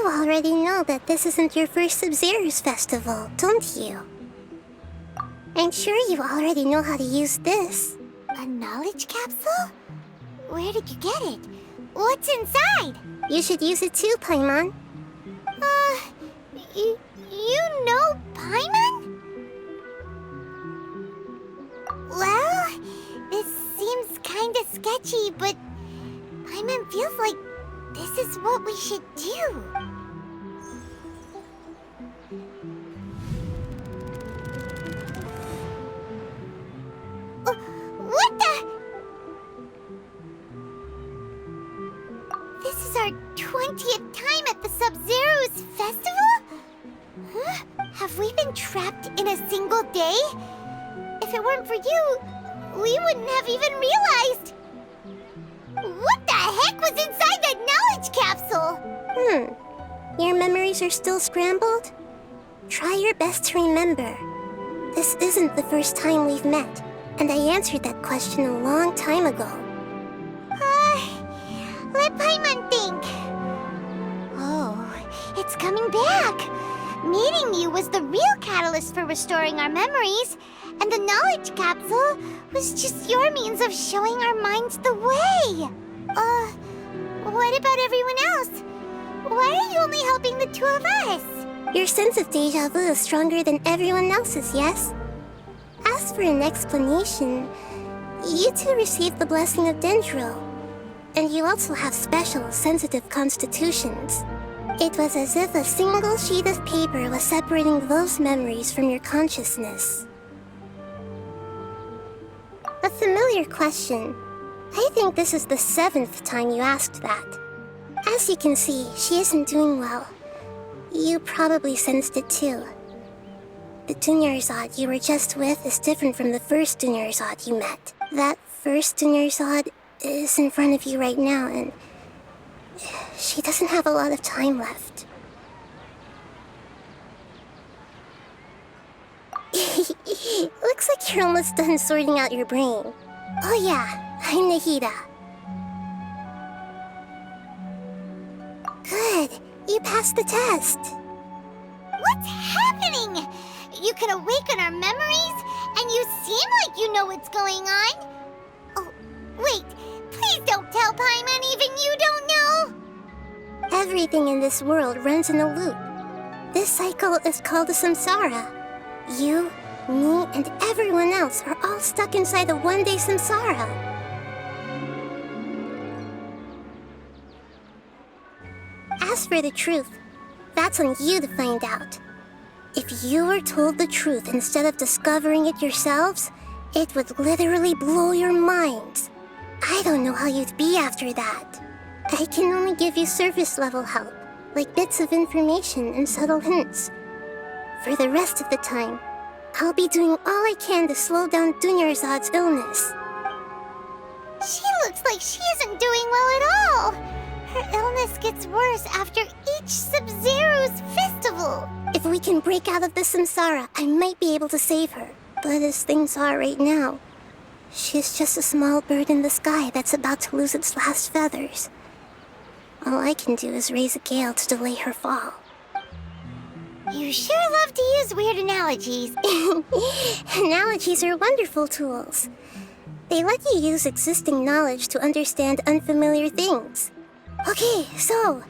You already know that this isn't your first Sub-Zero's festival, don't you? I'm sure you already know how to use this. A knowledge capsule? Where did you get it? What's inside? You should use it too, Paimon. You know Paimon? Well, this seems kinda sketchy, but Paimon feels like this is what we should do. What the? This is our 20th time at the Sub-Zero's festival? Huh? Have we been trapped in a single day? If it weren't for you, we wouldn't have even realized. What the heck was inside that knowledge capsule? Your memories are still scrambled? Try your best to remember. This isn't the first time we've met, and I answered that question a long time ago. Let Paimon think. Oh, it's coming back. Meeting you was the real catalyst for restoring our memories, and the knowledge capsule was just your means of showing our minds the way. What about everyone else? Why are you only helping the two of us? Your sense of deja vu is stronger than everyone else's, yes? As for an explanation, you two received the blessing of Dendro, and you also have special, sensitive constitutions. It was as if a single sheet of paper was separating those memories from your consciousness. A familiar question. I think this is the 7th time you asked that. As you can see, she isn't doing well. You probably sensed it too. The Dunyarzad you were just with is different from the first Dunyarzad you met. That first Dunyarzad is in front of you right now, and she doesn't have a lot of time left. Looks like you're almost done sorting out your brain. Oh yeah, I'm Nahida. Good, you passed the test. What's happening? You can awaken our memories, and you seem like you know what's going on. Oh, wait, please don't tell Paimon even you don't know. Everything in this world runs in a loop. This cycle is called a samsara. You, me, and everyone else are all stuck inside a one-day samsara. As for the truth, that's on you to find out. If you were told the truth instead of discovering it yourselves, it would literally blow your minds. I don't know how you'd be after that. I can only give you surface-level help, like bits of information and subtle hints. For the rest of the time, I'll be doing all I can to slow down Dunyarzad's illness. She looks like she isn't doing well at all. Her illness gets worse after each Sub-Zero's festival. If we can break out of the samsara, I might be able to save her. But as things are right now, she's just a small bird in the sky that's about to lose its last feathers. All I can do is raise a gale to delay her fall. You sure love to use weird analogies. Analogies are wonderful tools. They let you use existing knowledge to understand unfamiliar things. Okay, so,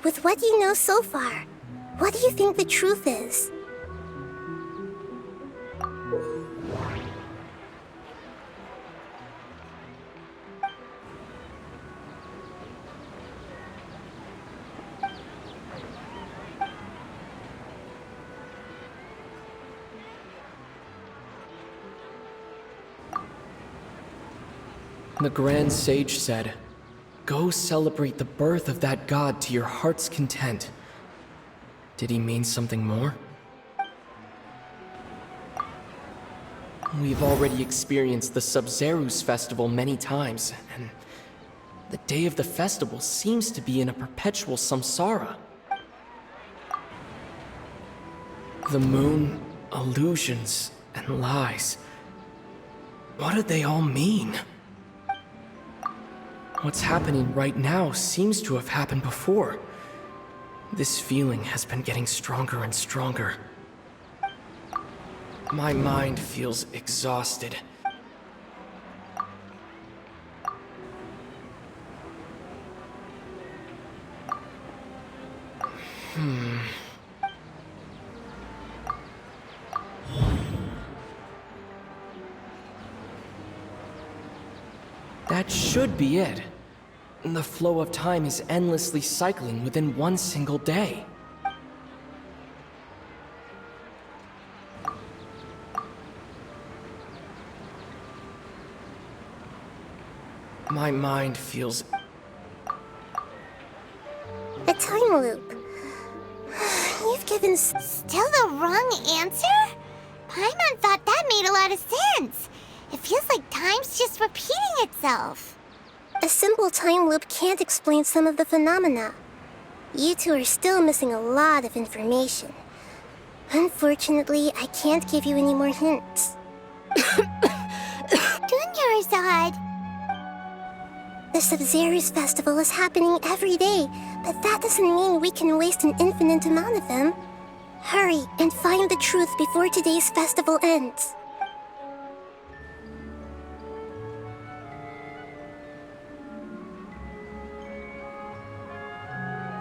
with what you know so far, what do you think the truth is? The Grand Sage said, "Go celebrate the birth of that god to your heart's content." Did he mean something more? We've already experienced the Sub-Zero's festival many times, and the day of the festival seems to be in a perpetual samsara. The moon, illusions, and lies. What do they all mean? What's happening right now seems to have happened before. This feeling has been getting stronger and stronger. My mind feels exhausted. That should be it. The flow of time is endlessly cycling within one single day. My mind feels... A time loop. You've given Still the wrong answer? Paimon thought that made a lot of sense. It feels like time's just repeating itself. a simple time loop can't explain some of the phenomena. You two are still missing a lot of information. Unfortunately, I can't give you any more hints. Dunyarzad! The Sub-Zero's festival is happening every day, but that doesn't mean we can waste an infinite amount of them. Hurry and find the truth before today's festival ends.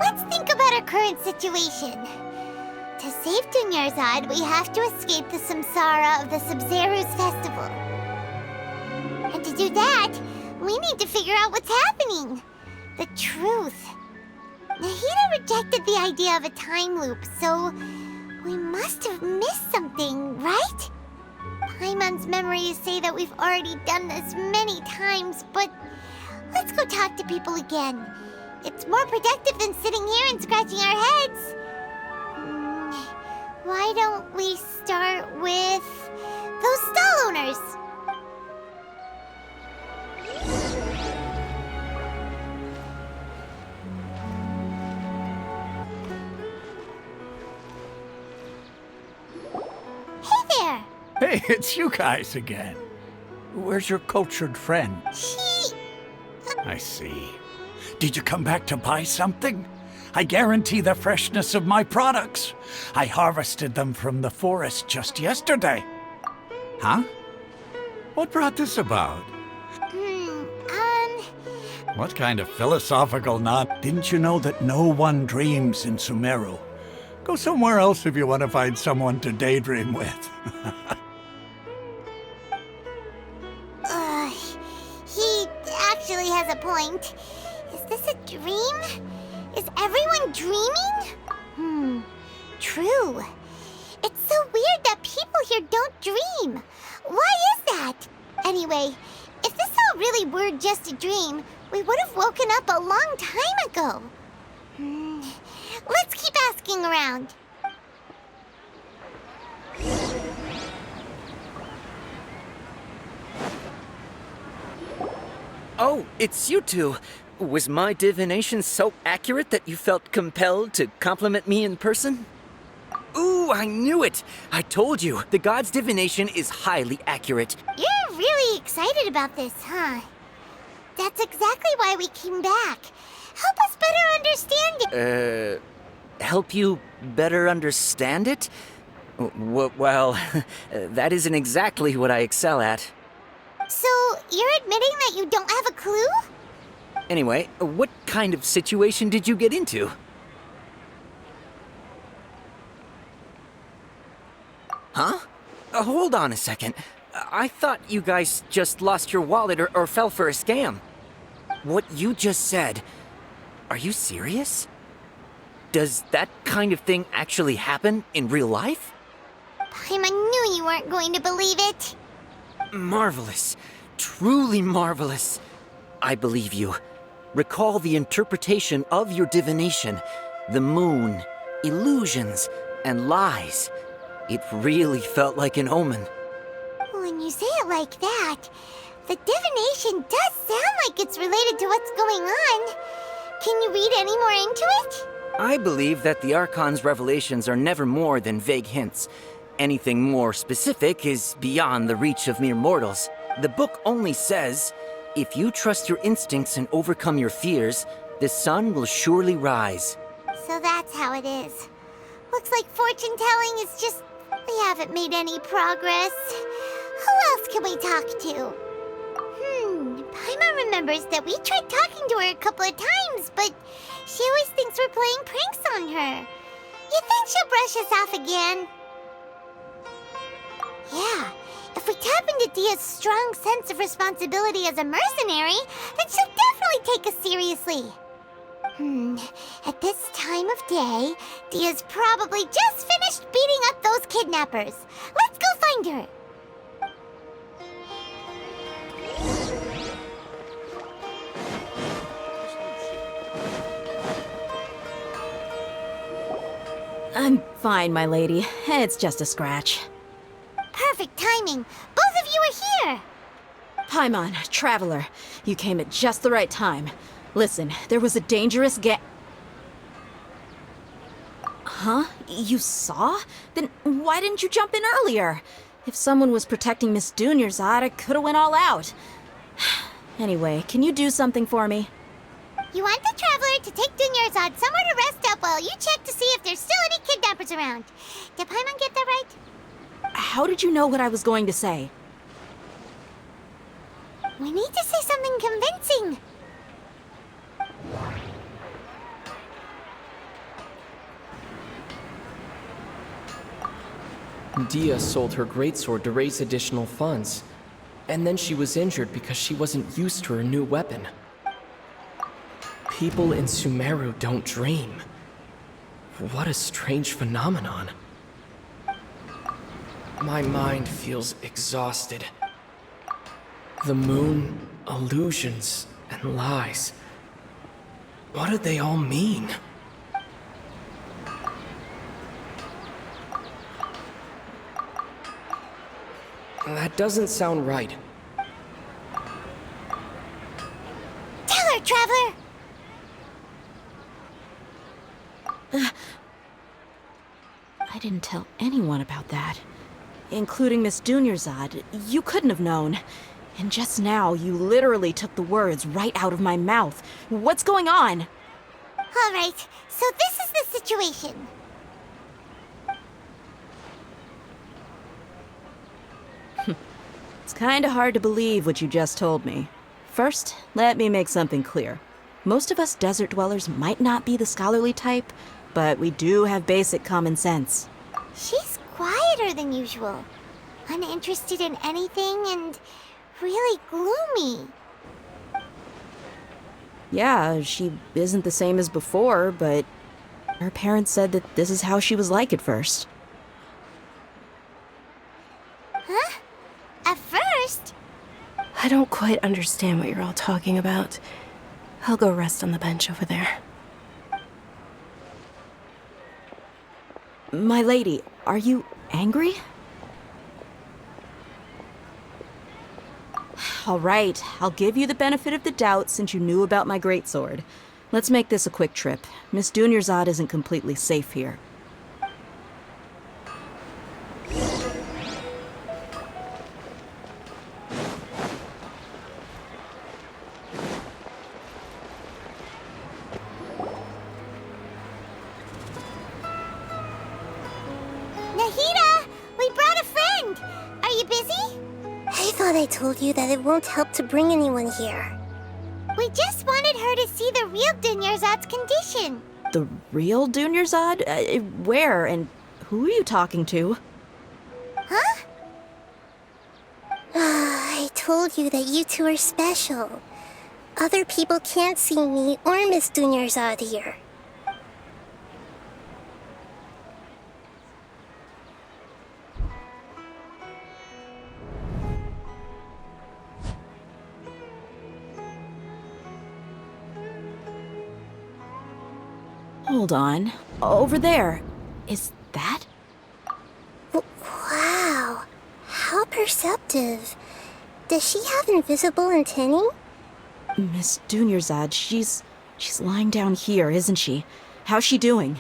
Let's think about our current situation. To save Dunyarzad, we have to escape the samsara of the Sub-Zero's festival. And to do that, we need to figure out what's happening. The truth. Nahida rejected the idea of a time loop, so we must have missed something, right? Paimon's memories say that we've already done this many times, but let's go talk to people again. It's more productive than sitting here and scratching our heads. Why don't we start with those stall owners? Hey there! Hey, it's you guys again. Where's your cultured friend? I see. Did you come back to buy something? I guarantee the freshness of my products. I harvested them from the forest just yesterday. Huh? What brought this about? What kind of philosophical knot? Didn't you know that no one dreams in Sumeru? Go somewhere else if you want to find someone to daydream with. He actually has a point. Is this a dream? Is everyone dreaming? True. It's so weird that people here don't dream. Why is that? Anyway, if this all really were just a dream, we would have woken up a long time ago. Let's keep asking around. Oh, it's you two. Was my divination so accurate that you felt compelled to compliment me in person? Ooh, I knew it! I told you, the god's divination is highly accurate. You're really excited about this, huh? That's exactly why we came back. Help us better understand it. Help you better understand it? Well, that isn't exactly what I excel at. So, you're admitting that you don't have a clue? Anyway, what kind of situation did you get into? Huh? Hold on a second. I thought you guys just lost your wallet or fell for a scam. What you just said, are you serious? Does that kind of thing actually happen in real life? Paimon knew you weren't going to believe it. Marvelous. Truly marvelous. I believe you. Recall the interpretation of your divination, the moon, illusions, and lies. It really felt like an omen. When you say it like that, the divination does sound like it's related to what's going on. Can you read any more into it? I believe that the Archon's revelations are never more than vague hints. Anything more specific is beyond the reach of mere mortals. The book only says, if you trust your instincts and overcome your fears, the sun will surely rise. So that's how it is. Looks like fortune telling is just... we haven't made any progress. Who else can we talk to? Paimon remembers that we tried talking to her a couple of times, but she always thinks we're playing pranks on her. You think she'll brush us off again? Yeah, if we tap into Dia's strong sense of responsibility as a mercenary, then she'll definitely take us seriously. At this time of day, Dia's probably just finished beating up those kidnappers. Let's go find her. I'm fine, my lady. It's just a scratch. Perfect timing. Both of you are here. Paimon, traveler, you came at just the right time. Listen, there was a dangerous Huh? You saw? Then why didn't you jump in earlier? If someone was protecting Miss Dunyarzad, I could've went all out. Anyway, can you do something for me? You want the traveler to take Dunyarzad somewhere to rest up while you check to see if there's still any kidnappers around. Did Paimon get that right? How did you know what I was going to say? We need to say something convincing. Dia sold her greatsword to raise additional funds. And then she was injured because she wasn't used to her new weapon. People in Sumeru don't dream. What a strange phenomenon. My mind feels exhausted. The moon, illusions, and lies. What do they all mean? That doesn't sound right. Tell her, traveler! I didn't tell anyone about that. Including Miss Dunyarzad. You couldn't have known. And just now, you literally took the words right out of my mouth. What's going on? All right, so this is the situation. It's kinda hard to believe what you just told me. First, let me make something clear. Most of us desert dwellers might not be the scholarly type, but we do have basic common sense. She's quieter than usual. Uninterested in anything and really gloomy. Yeah, she isn't the same as before, but her parents said that this is how she was like at first. Huh? At first? I don't quite understand what you're all talking about. I'll go rest on the bench over there. My lady, are you angry? All right, I'll give you the benefit of the doubt since you knew about my greatsword. Let's make this a quick trip. Miss Dunyarzad isn't completely safe here. Nahida! We brought a friend! Are you busy? I thought I told you that it won't help to bring anyone here. We just wanted her to see the real Dunyarzad's condition. The real Dunyarzad? Where and who are you talking to? Huh? I told you that you two are special. Other people can't see me or Miss Dunyarzad here. Hold on. Over there. Is that? Wow, how perceptive. Does she have invisible antennae? Miss Dunyarzad, she's lying down here, isn't she? How's she doing?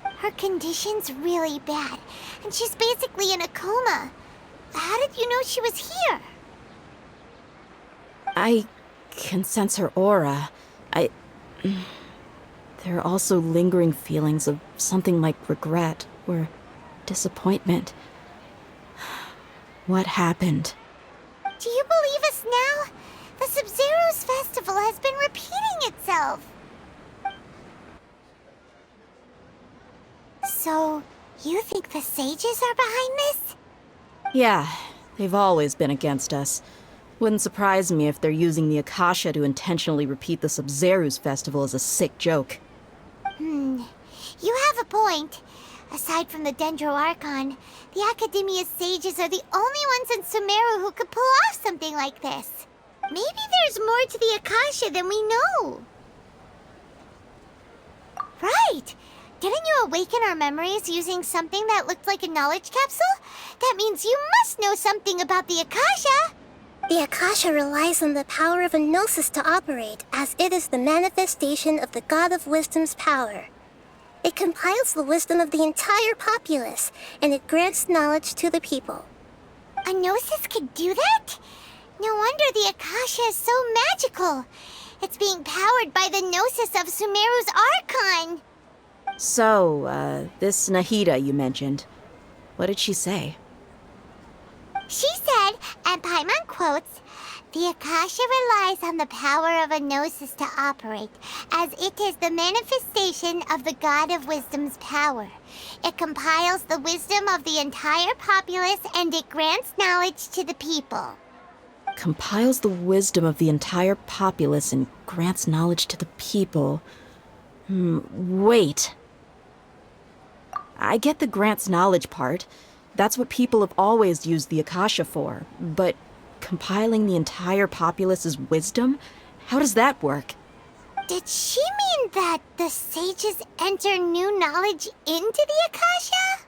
Her condition's really bad, and she's basically in a coma. How did you know she was here? I can sense her aura. there are also lingering feelings of something like regret or disappointment. What happened? Do you believe us now? The Sub-Zero's festival has been repeating itself. So, you think the sages are behind this? Yeah, they've always been against us. Wouldn't surprise me if they're using the Akasha to intentionally repeat the Sub-Zero's festival as a sick joke. You have a point. Aside from the Dendro Archon, the Akademiya's sages are the only ones in Sumeru who could pull off something like this. Maybe there's more to the Akasha than we know. Right! Didn't you awaken our memories using something that looked like a knowledge capsule? That means you must know something about the Akasha! The Akasha relies on the power of a gnosis to operate, as it is the manifestation of the God of Wisdom's power. It compiles the wisdom of the entire populace, and it grants knowledge to the people. A gnosis could do that? No wonder the Akasha is so magical. It's being powered by the gnosis of Sumeru's archon. So, this Nahida you mentioned, what did she say? She said, and Paimon quotes, "The Akasha relies on the power of a gnosis to operate, as it is the manifestation of the God of Wisdom's power. It compiles the wisdom of the entire populace and it grants knowledge to the people." Compiles the wisdom of the entire populace and grants knowledge to the people. Wait. I get the grants knowledge part. That's what people have always used the Akasha for. But compiling the entire populace's wisdom? How does that work? Did she mean that the sages enter new knowledge into the Akasha?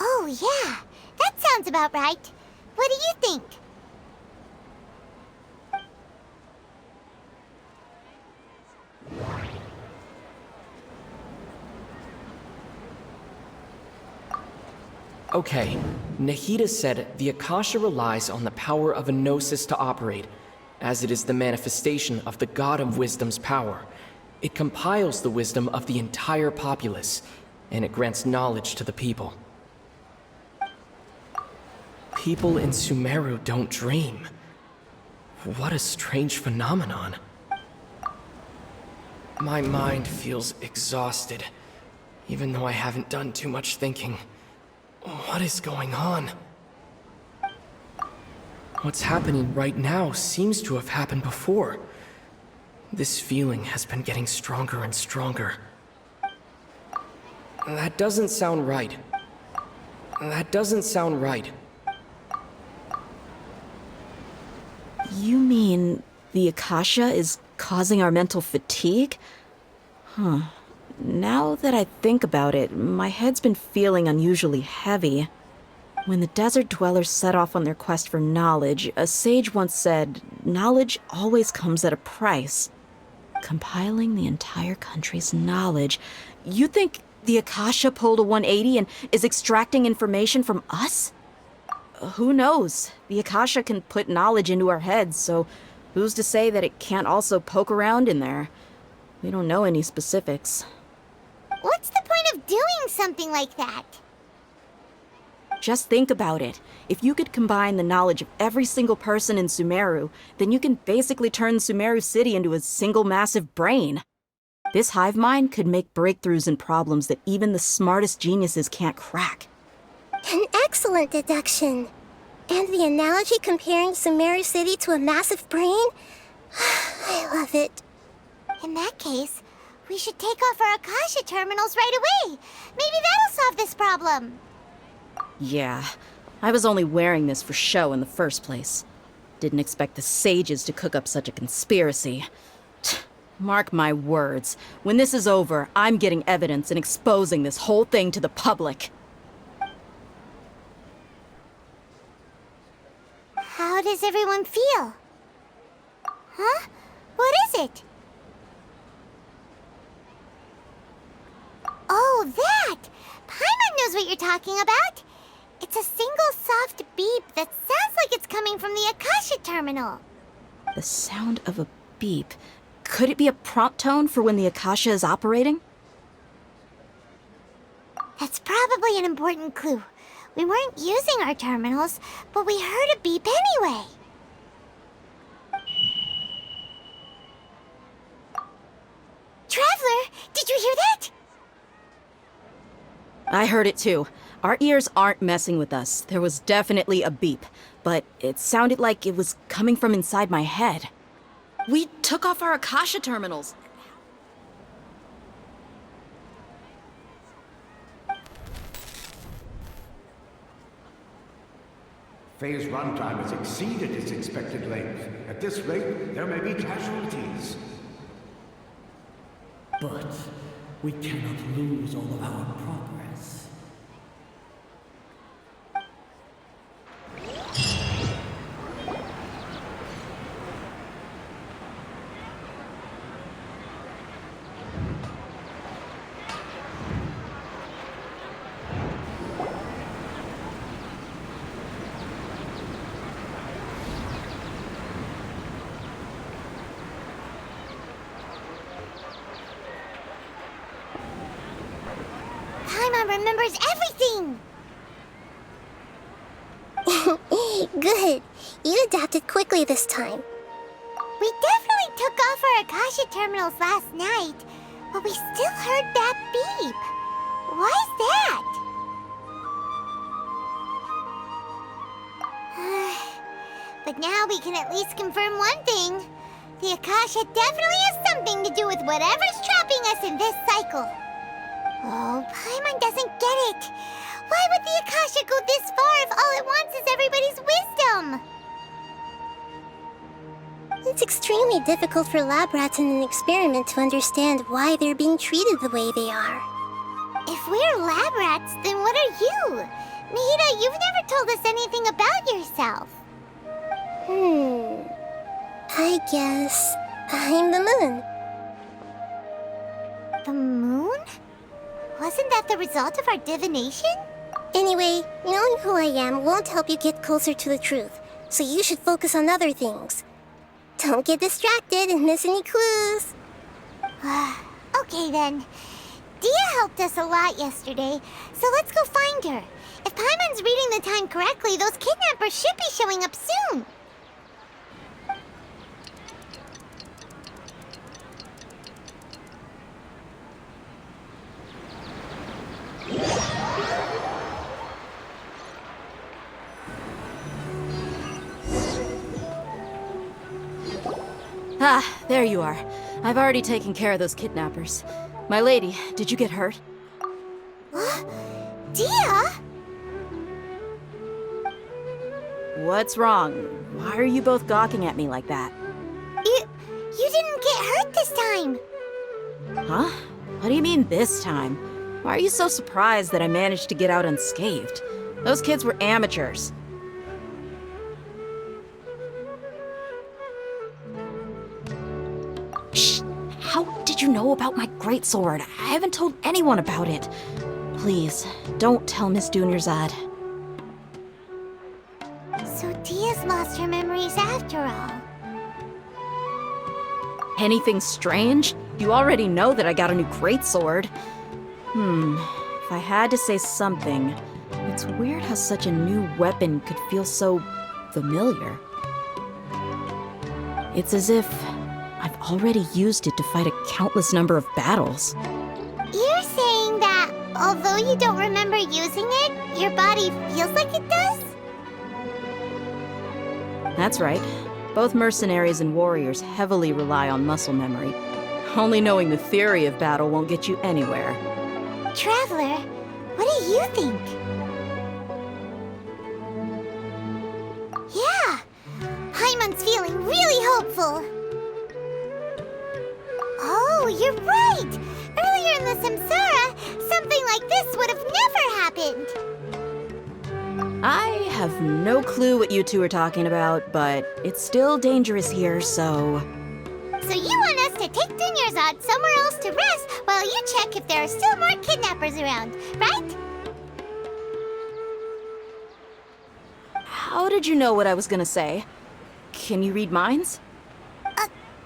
Oh yeah, that sounds about right. What do you think? Okay, Nahida said the Akasha relies on the power of a gnosis to operate, as it is the manifestation of the God of Wisdom's power. It compiles the wisdom of the entire populace, and it grants knowledge to the people. People in Sumeru don't dream. What a strange phenomenon. My mind feels exhausted, even though I haven't done too much thinking. What is going on? What's happening right now seems to have happened before. This feeling has been getting stronger and stronger. That doesn't sound right. That doesn't sound right. You mean the Akasha is causing our mental fatigue? Huh. Now that I think about it, my head's been feeling unusually heavy. When the desert dwellers set off on their quest for knowledge, a sage once said, knowledge always comes at a price. Compiling the entire country's knowledge. You think the Akasha pulled a 180 and is extracting information from us? Who knows? The Akasha can put knowledge into our heads, so who's to say that it can't also poke around in there? We don't know any specifics. What's the point of doing something like that? Just think about it. If you could combine the knowledge of every single person in Sumeru, then you can basically turn Sumeru City into a single massive brain. This hive mind could make breakthroughs in problems that even the smartest geniuses can't crack. An excellent deduction. And the analogy comparing Sumeru City to a massive brain? I love it. In that case, we should take off our Akasha terminals right away. Maybe that'll solve this problem. Yeah, I was only wearing this for show in the first place. Didn't expect the sages to cook up such a conspiracy. Mark my words, when this is over, I'm getting evidence and exposing this whole thing to the public. How does everyone feel? Huh? What is it? Oh, that! Paimon knows what you're talking about. It's a single soft beep that sounds like it's coming from the Akasha terminal. The sound of a beep. Could it be a prompt tone for when the Akasha is operating? That's probably an important clue. We weren't using our terminals, but we heard a beep anyway. Traveler, did you hear that? I heard it too. Our ears aren't messing with us. There was definitely a beep, but it sounded like it was coming from inside my head. We took off our Akasha terminals. Phase runtime has exceeded its expected length. At this rate, there may be casualties. But we cannot lose all of our progress. Paimon remembers everything! Good. You adapted quickly this time. We definitely took off our Akasha terminals last night, but we still heard that beep. Why's that? But now we can at least confirm one thing. The Akasha definitely has something to do with whatever's trapping us in this cycle. Oh, Paimon doesn't get it. Why would the Akasha go this far if all it wants is everybody's wisdom? It's extremely difficult for lab rats in an experiment to understand why they're being treated the way they are. If we're lab rats, then what are you? Nahida, you've never told us anything about yourself. I guess I'm the moon. The moon? Wasn't that the result of our divination? Anyway, knowing who I am won't help you get closer to the truth, so you should focus on other things. Don't get distracted and miss any clues. Okay then. Dia helped us a lot yesterday, so let's go find her. If Paimon's reading the time correctly, those kidnappers should be showing up soon. Ah, there you are. I've already taken care of those kidnappers. My lady, did you get hurt? Dia? What's wrong? Why are you both gawking at me like that? You didn't get hurt this time. Huh? What do you mean this time? Why are you so surprised that I managed to get out unscathed? Those kids were amateurs. Shh! How did you know about my greatsword? I haven't told anyone about it. Please, don't tell Miss Dunyarzad. So Dia's lost her memories after all. Anything strange? You already know that I got a new greatsword. If I had to say something, it's weird how such a new weapon could feel so familiar. It's as if I've already used it to fight a countless number of battles. You're saying that although you don't remember using it, your body feels like it does? That's right. Both mercenaries and warriors heavily rely on muscle memory. Only knowing the theory of battle won't get you anywhere. Traveler, what do you think? Yeah, Paimon's feeling really hopeful. Oh, you're right! Earlier in the Samsara, something like this would have never happened. I have no clue what you two are talking about, but it's still dangerous here, so... So you want us to take Dunyarzad somewhere else to rest while you check if there are still more kidnappers around, right? How did you know what I was gonna say? Can you read minds?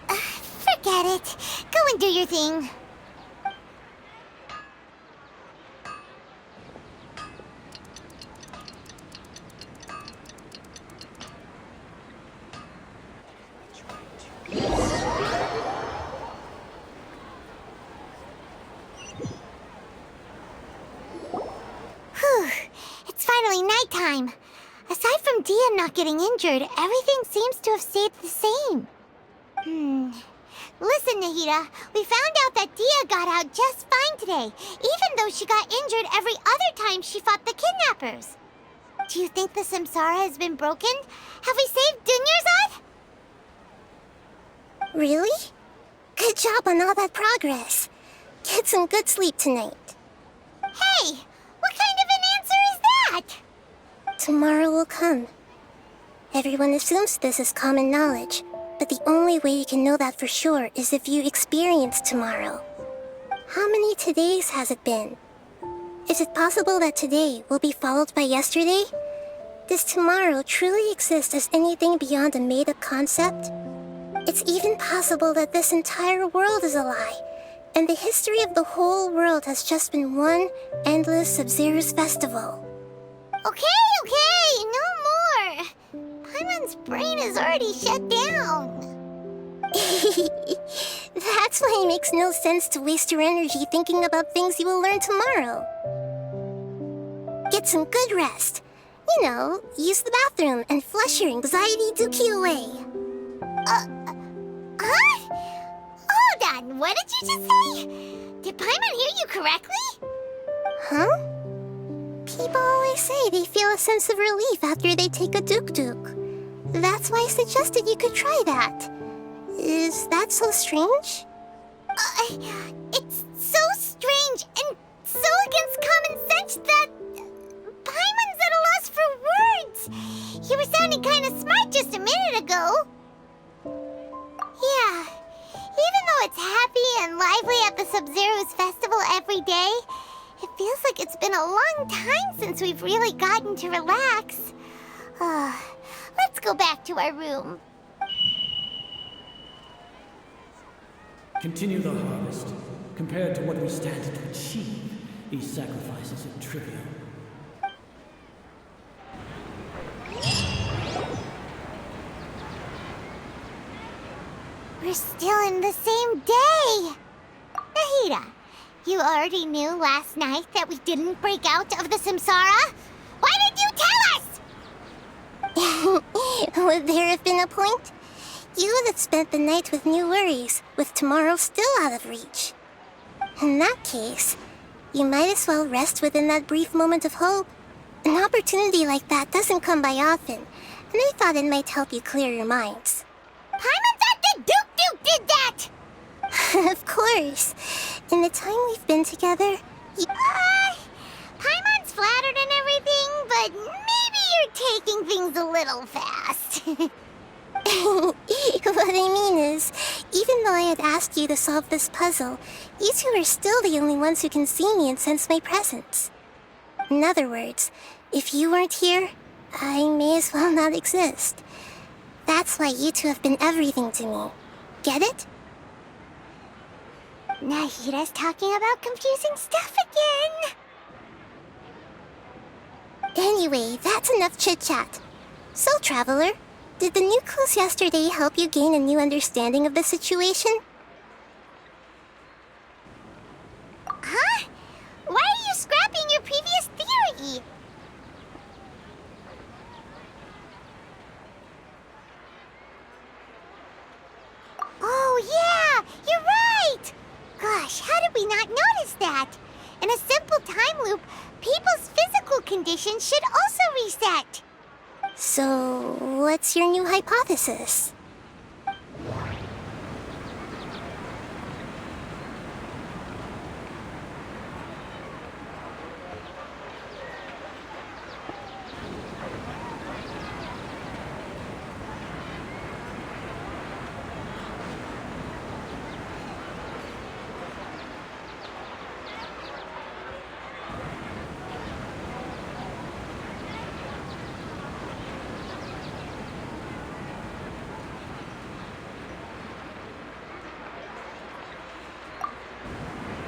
Forget Forget it. Go and do your thing. Whew. It's finally nighttime. Aside from Dia not getting injured, everything seems to have stayed the same. Listen, Nahida, we found out that Dia got out just fine today, even though she got injured every other time she fought the kidnappers. Do you think the Samsara has been broken? Have we saved Dunyarzad? Really? Good job on all that progress. Get some good sleep tonight. Hey, what kind of an answer is that? Tomorrow will come. Everyone assumes this is common knowledge, but the only way you can know that for sure is if you experience tomorrow. How many todays has it been? Is it possible that today will be followed by yesterday? Does tomorrow truly exist as anything beyond a made-up concept? It's even possible that this entire world is a lie, and the history of the whole world has just been one endless Sub-Zero's festival. Okay, no more. Paimon's brain is already shut down. That's why it makes no sense to waste your energy thinking about things you will learn tomorrow. Get some good rest. You know, use the bathroom and flush your anxiety dookie away. Huh? Hold on, what did you just say? Did Paimon hear you correctly? Huh? People always say they feel a sense of relief after they take a duk-duk. That's why I suggested you could try that. Is that so strange? It's so strange and so against common sense that Paimon's at a loss for words. You were sounding kind of smart just a minute ago. Yeah, even though it's happy and lively at the Sub-Zero's festival every day, it feels like it's been a long time since we've really gotten to relax. Let's go back to our room. Continue the harvest. Compared to what we stand to achieve, these sacrifices are trivial. We're still in the same day! Nahida, you already knew last night that we didn't break out of the Samsara? Why did you tell us? Would there have been a point? You would have spent the night with new worries, with tomorrow still out of reach. In that case, you might as well rest within that brief moment of hope. An opportunity like that doesn't come by often, and I thought it might help you clear your minds. Paimon thought that Duke did that! Of course. In the time we've been together, Paimon's flattered and everything, but maybe you're taking things a little fast. What I mean is, even though I had asked you to solve this puzzle, you two are still the only ones who can see me and sense my presence. In other words, if you weren't here, I may as well not exist. That's why you two have been everything to me. Get it? Nahida's talking about confusing stuff again. Anyway, that's enough chit-chat. So, Traveler, did the new clues yesterday help you gain a new understanding of the situation? Huh? Why are you scrapping your previous theory? Oh yeah, you're right! Gosh, how did we not notice that? In a simple time loop, people's physical conditions should also reset. So, what's your new hypothesis?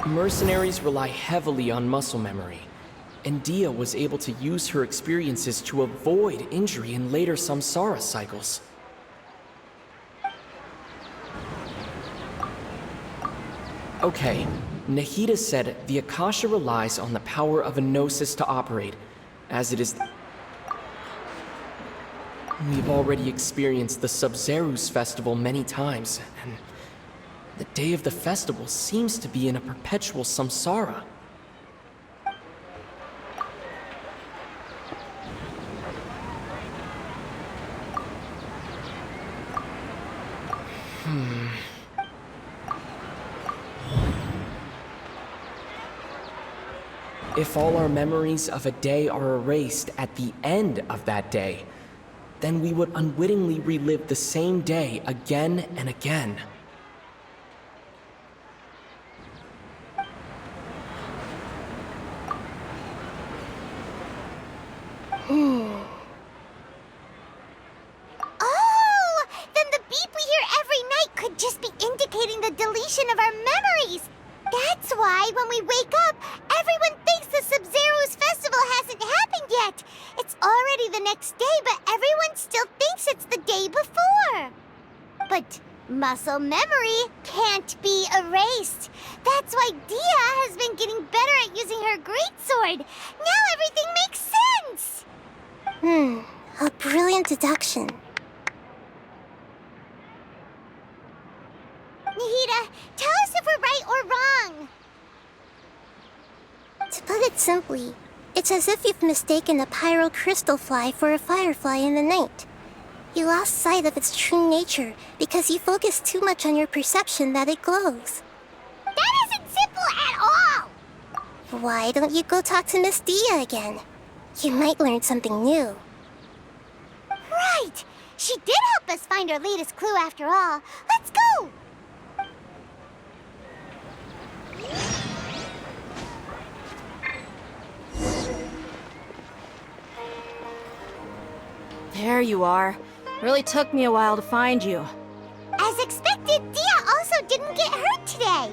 Mercenaries rely heavily on muscle memory, and Dia was able to use her experiences to avoid injury in later samsara cycles. Okay, Nahida said the Akasha relies on the power of a gnosis to operate, as it is... We've already experienced the Sub-Zeru's festival many times, and the day of the festival seems to be in a perpetual samsara. If all our memories of a day are erased at the end of that day, then we would unwittingly relive the same day again and again. Oh! Then the beep we hear every night could just be indicating the deletion of our memories! That's why when we wake up, everyone thinks the Sub-Zeru's festival hasn't happened yet! It's already the next day, but everyone still thinks it's the day before! But muscle memory can't be erased. That's why Dia has been getting better at using her greatsword. Now everything makes sense! A brilliant deduction. Nahida, tell us if we're right or wrong. To put it simply, it's as if you've mistaken a pyro crystal fly for a firefly in the night. You lost sight of its true nature because you focused too much on your perception that it glows. That isn't simple at all! Why don't you go talk to Miss Dia again? You might learn something new. Right! She did help us find our latest clue after all. Let's go! There you are. Really took me a while to find you. As expected, Dia also didn't get hurt today.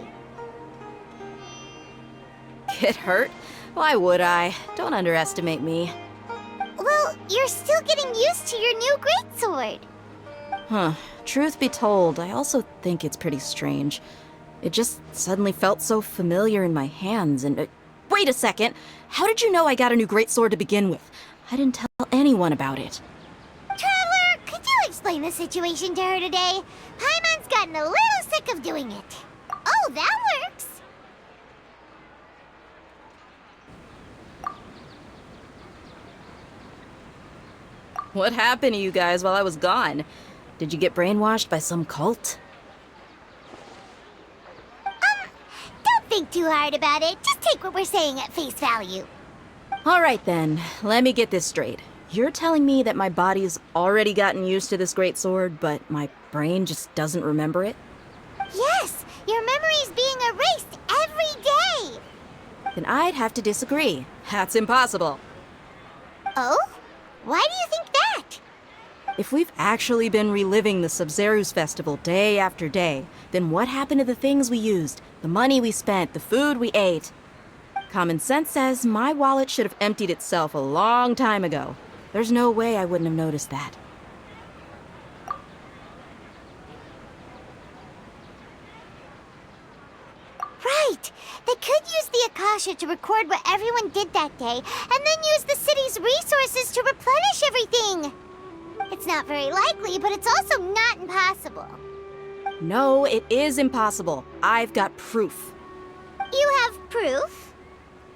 Get hurt? Why would I? Don't underestimate me. Well, you're still getting used to your new greatsword. Huh. Truth be told, I also think it's pretty strange. It just suddenly felt so familiar in my hands and... wait a second! How did you know I got a new greatsword to begin with? I didn't tell anyone about it. Traveler, could you explain the situation to her today? Paimon's gotten a little sick of doing it. Oh, that works! What happened to you guys while I was gone? Did you get brainwashed by some cult? Don't think too hard about it. Just take what we're saying at face value. Alright then, let me get this straight. You're telling me that my body's already gotten used to this greatsword, but my brain just doesn't remember it? Yes, your memory's being erased every day. Then I'd have to disagree. That's impossible. Oh? Why do you think that? If we've actually been reliving the Sub-Zeru's festival day after day, then what happened to the things we used, the money we spent, the food we ate? Common sense says my wallet should have emptied itself a long time ago. There's no way I wouldn't have noticed that. Right! They could use the Akasha to record what everyone did that day, and then use the city's resources to replenish everything! It's not very likely, but it's also not impossible. No, it is impossible. I've got proof. You have proof?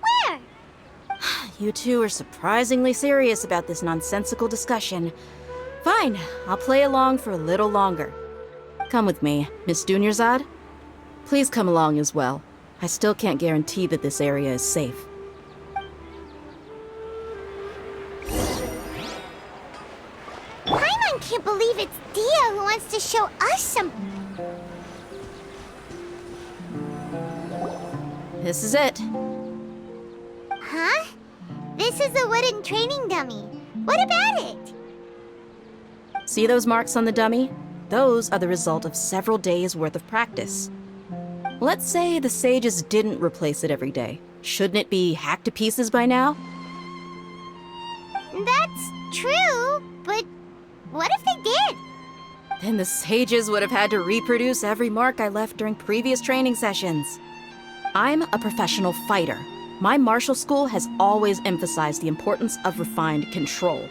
Where? You two are surprisingly serious about this nonsensical discussion. Fine, I'll play along for a little longer. Come with me, Miss Dunyarzad. Please come along as well. I still can't guarantee that this area is safe. Paimon can't believe it's Dia who wants to show us some... This is it. Huh? This is a wooden training dummy. What about it? See those marks on the dummy? Those are the result of several days' worth of practice. Let's say the sages didn't replace it every day. Shouldn't it be hacked to pieces by now? That's true, but what if they did? Then the sages would have had to reproduce every mark I left during previous training sessions. I'm a professional fighter. My martial school has always emphasized the importance of refined control.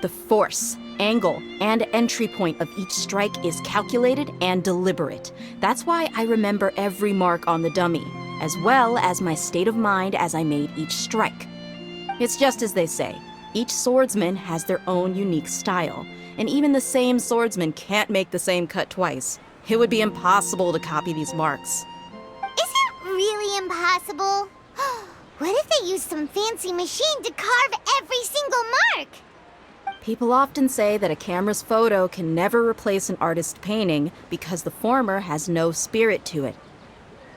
The force, angle, and entry point of each strike is calculated and deliberate. That's why I remember every mark on the dummy, as well as my state of mind as I made each strike. It's just as they say, each swordsman has their own unique style, and even the same swordsman can't make the same cut twice. It would be impossible to copy these marks. Is it really impossible? What if they used some fancy machine to carve every single mark? People often say that a camera's photo can never replace an artist's painting because the former has no spirit to it.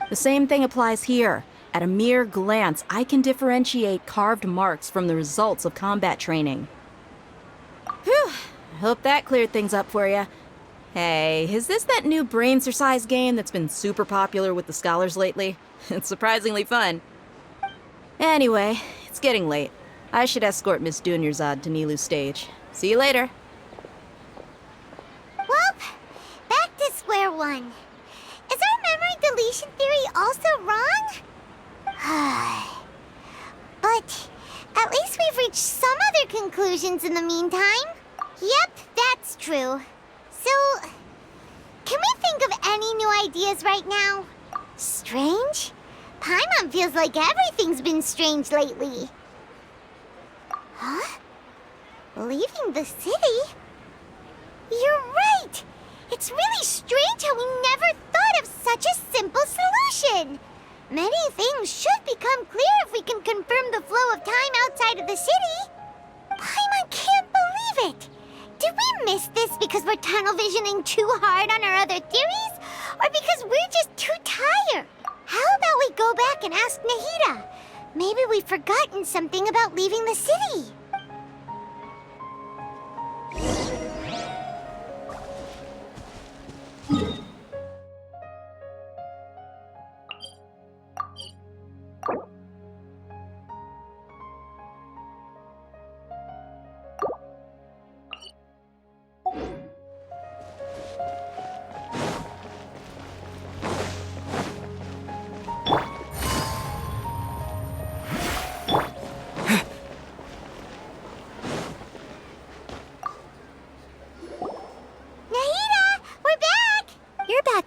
The same thing applies here. At a mere glance, I can differentiate carved marks from the results of combat training. Whew, I hope that cleared things up for you. Hey, is this that new brain exercise game that's been super popular with the scholars lately? It's surprisingly fun. Anyway, it's getting late. I should escort Miss Dunyarzad to Nilu's stage. See you later. Well, back to square one. Is our memory deletion theory also wrong? But at least we've reached some other conclusions in the meantime. Yep, that's true. So, can we think of any new ideas right now? Strange? Paimon feels like everything's been strange lately. Huh? Leaving the city? You're right! It's really strange how we never thought of such a simple solution! Many things should become clear if we can confirm the flow of time outside of the city. Paimon can't believe it! Did we miss this because we're tunnel visioning too hard on our other theories? Or because we're just too tired? How about we go back and ask Nahida? Maybe we've forgotten something about leaving the city.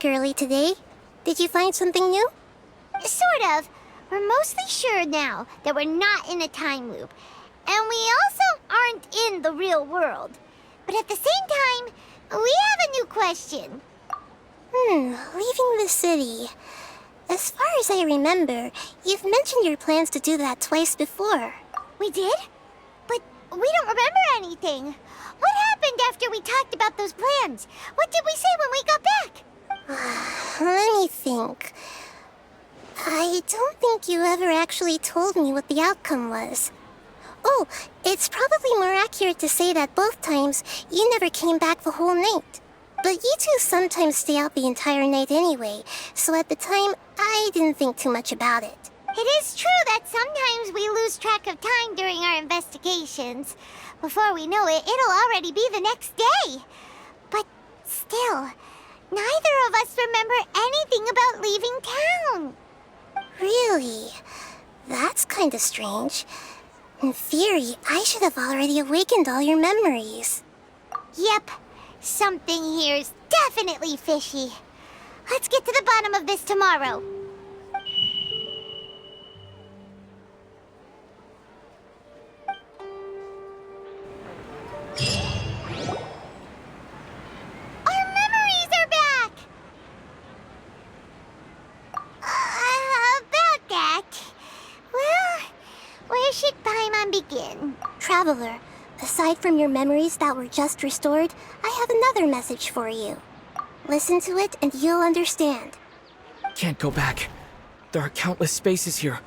Early today. Did you find something new? Sort of. We're mostly sure now that we're not in a time loop. And we also aren't in the real world. But at the same time, we have a new question. Leaving the city. As far as I remember, you've mentioned your plans to do that twice before. We did? But we don't remember anything. What happened after we talked about those plans? What did we say when we got back? Let me think. I don't think you ever actually told me what the outcome was. Oh, it's probably more accurate to say that both times you never came back the whole night. But you two sometimes stay out the entire night anyway, so at the time, I didn't think too much about it. It is true that sometimes we lose track of time during our investigations. Before we know it, it'll already be the next day. But still, neither of us remember anything about leaving town. Really? That's kind of strange. In theory, I should have already awakened all your memories. Yep. Something here's definitely fishy. Let's get to the bottom of this tomorrow. Our memories are back! About that... Well, where should Paimon begin? Traveler, aside from your memories that were just restored, I have another message for you. Listen to it and you'll understand. Can't go back. There are countless spaces here.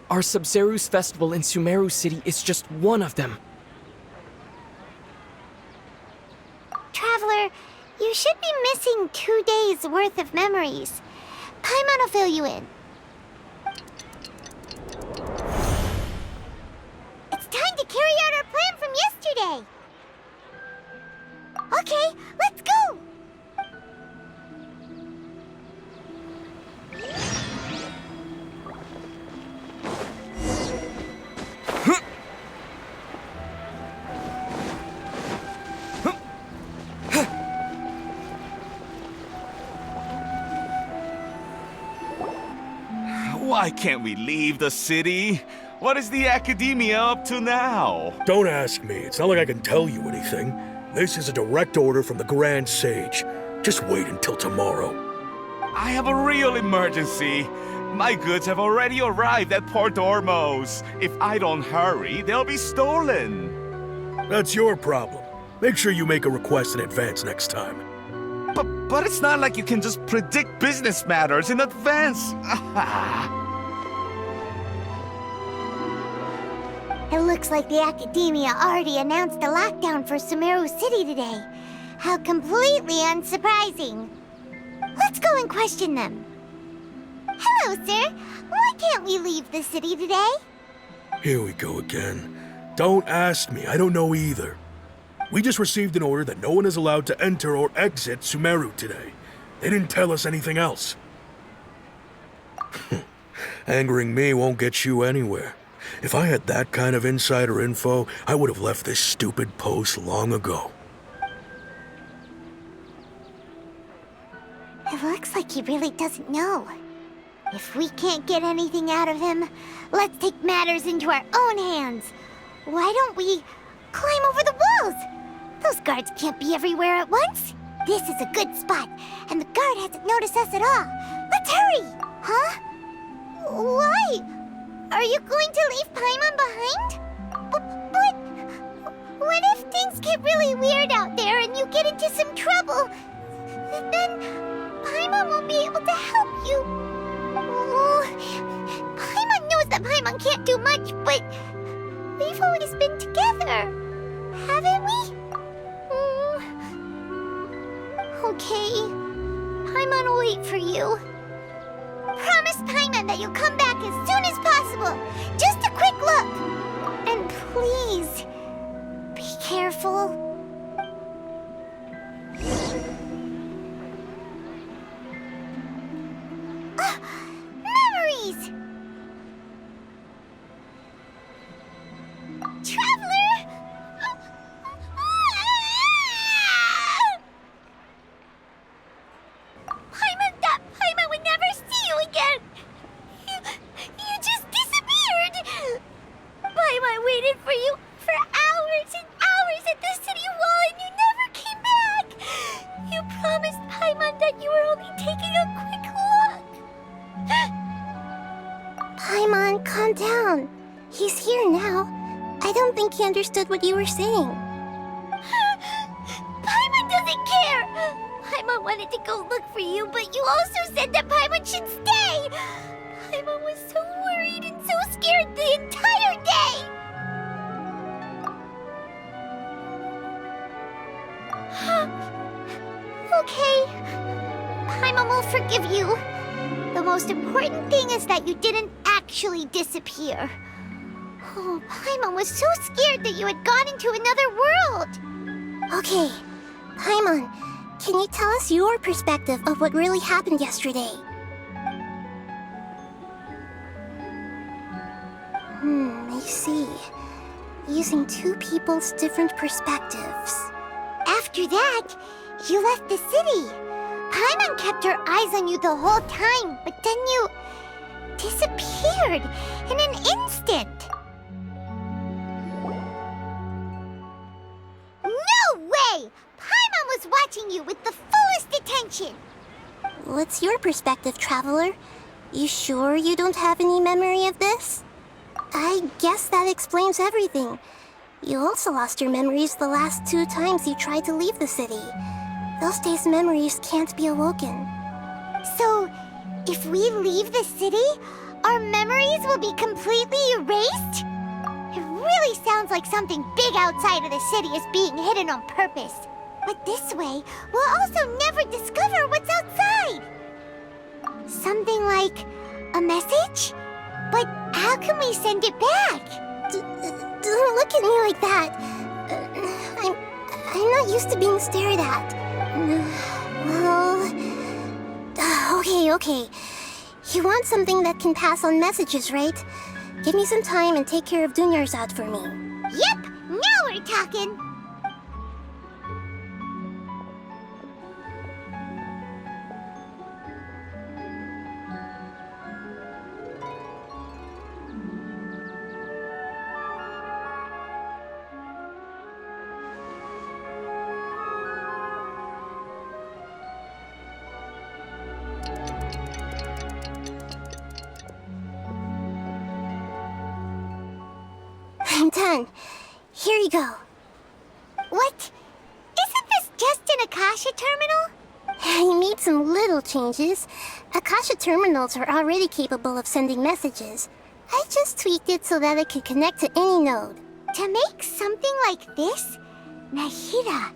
Our Sub-Zeru's festival in Sumeru City is just one of them. Traveler, you should be missing 2 days' worth of memories. Paimon will fill you in. It's time to carry out our plan from yesterday. Okay, let's go! Why can't we leave the city? What is the Academia up to now? Don't ask me. It's not like I can tell you anything. This is a direct order from the Grand Sage. Just wait until tomorrow. I have a real emergency. My goods have already arrived at Port Ormos. If I don't hurry, they'll be stolen. That's your problem. Make sure you make a request in advance next time. But it's not like you can just predict business matters in advance. It looks like the Academia already announced the lockdown for Sumeru City today. How completely unsurprising. Let's go and question them. Hello, sir. Why can't we leave the city today? Here we go again. Don't ask me. I don't know either. We just received an order that no one is allowed to enter or exit Sumeru today. They didn't tell us anything else. Angering me won't get you anywhere. If I had that kind of insider info, I would have left this stupid post long ago. It looks like he really doesn't know. If we can't get anything out of him, let's take matters into our own hands. Why don't we climb over the walls? Those guards can't be everywhere at once. This is a good spot, and the guard hasn't noticed us at all. Let's hurry! Huh? Why? Are you going to leave Paimon behind? But what if things get really weird out there and you get into some trouble? Then Paimon won't be able to help you. Oh, Paimon knows that Paimon can't do much, but we've always been together, haven't we? Okay. Paimon will wait for you. Promise Paimon that you'll come back as soon as possible. Just a quick look. And please, be careful. Memories! Traveler! Paimon would never see you again! You just disappeared! Paimon waited for you for hours and hours at the city wall and you never came back! You promised Paimon that you were only taking a quick look! Paimon, calm down. He's here now. I don't think he understood what you were saying. Paimon doesn't care! Paimon wanted to go look for you, but you also said that Paimon should stay! Paimon was so worried and so scared the entire day! Okay. Paimon will forgive you. The most important thing is that you didn't actually disappear. Oh, Paimon was so scared that you had gone into another world! Okay, Paimon, can you tell us your perspective of what really happened yesterday? I see. Using two people's different perspectives. After that, you left the city. Paimon kept her eyes on you the whole time, but then you disappeared in an instant. No way! Paimon was watching you with the fullest attention. What's your perspective, Traveler? You sure you don't have any memory of this? I guess that explains everything. You also lost your memories the last 2 times you tried to leave the city. Those days' memories can't be awoken. So, if we leave the city, our memories will be completely erased? It really sounds like something big outside of the city is being hidden on purpose. But this way, we'll also never discover what's outside. Something like a message? But how can we send it back? Don't look at me like that. I'm not used to being stared at. Well... Okay. You want something that can pass on messages, right? Give me some time and take care of Dunyarzad for me. Yep, now we're talking. I'm done. Here you go. What? Isn't this just an Akasha terminal? I made some little changes. Akasha terminals are already capable of sending messages. I just tweaked it so that it could connect to any node. To make something like this? Nahida,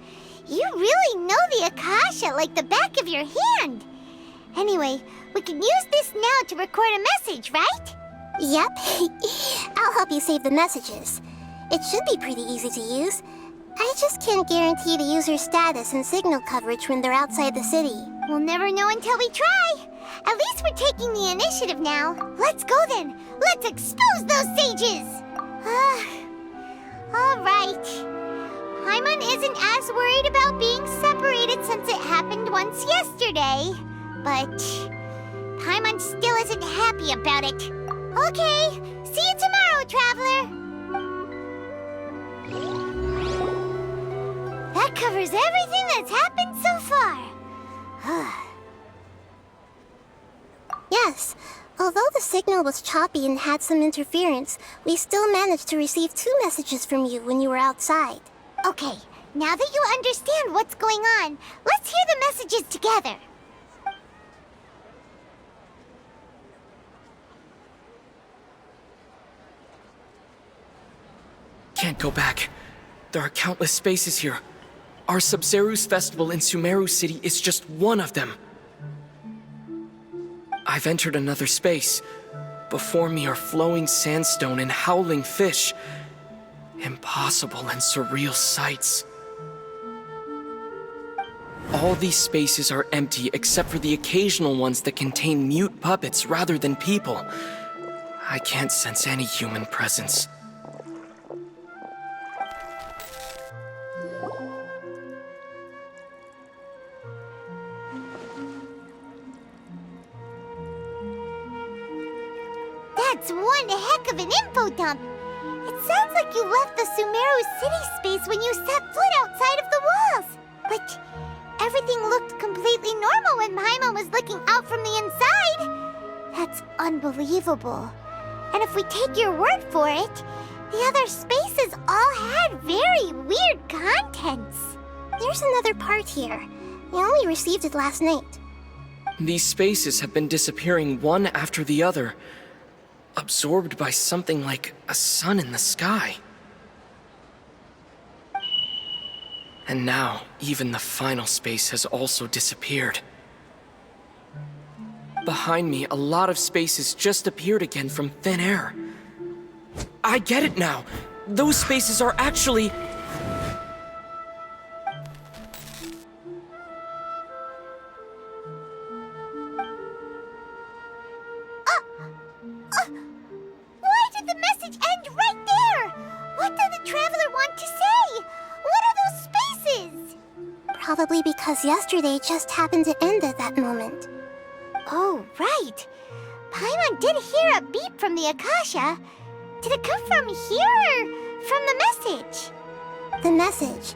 you really know the Akasha like the back of your hand. Anyway, we can use this now to record a message, right? Yep. I'll help you save the messages. It should be pretty easy to use. I just can't guarantee the user's status and signal coverage when they're outside the city. We'll never know until we try. At least we're taking the initiative now. Let's go then. Let's expose those sages. All right. Paimon isn't as worried about being separated since it happened once yesterday. But Paimon still isn't happy about it. Okay, see you tomorrow, Traveler! That covers everything that's happened so far. Yes, although the signal was choppy and had some interference, we still managed to receive 2 messages from you when you were outside. Okay, now that you understand what's going on, let's hear the messages together. Can't go back. There are countless spaces here. Our Sub-Zeru's festival in Sumeru City is just one of them. I've entered another space. Before me are flowing sandstone and howling fish. Impossible and surreal sights. All these spaces are empty except for the occasional ones that contain mute puppets rather than people. I can't sense any human presence. That's one heck of an info dump. It sounds like you left the Sumeru city space when you set foot outside of the walls. But everything looked completely normal when Paimon was looking out from the inside. That's unbelievable. And if we take your word for it, the other spaces all had very weird contents. There's another part here. We only received it last night. These spaces have been disappearing one after the other, absorbed by something like a sun in the sky. And now, even the final space has also disappeared. Behind me, a lot of spaces just appeared again from thin air. I get it now! Those spaces are actually... Why did the message end right there? What did the Traveler want to say? What are those spaces? Probably because yesterday just happened to end at that moment. Oh, right. Paimon did hear a beep from the Akasha. Did it come from here or from the message? The message.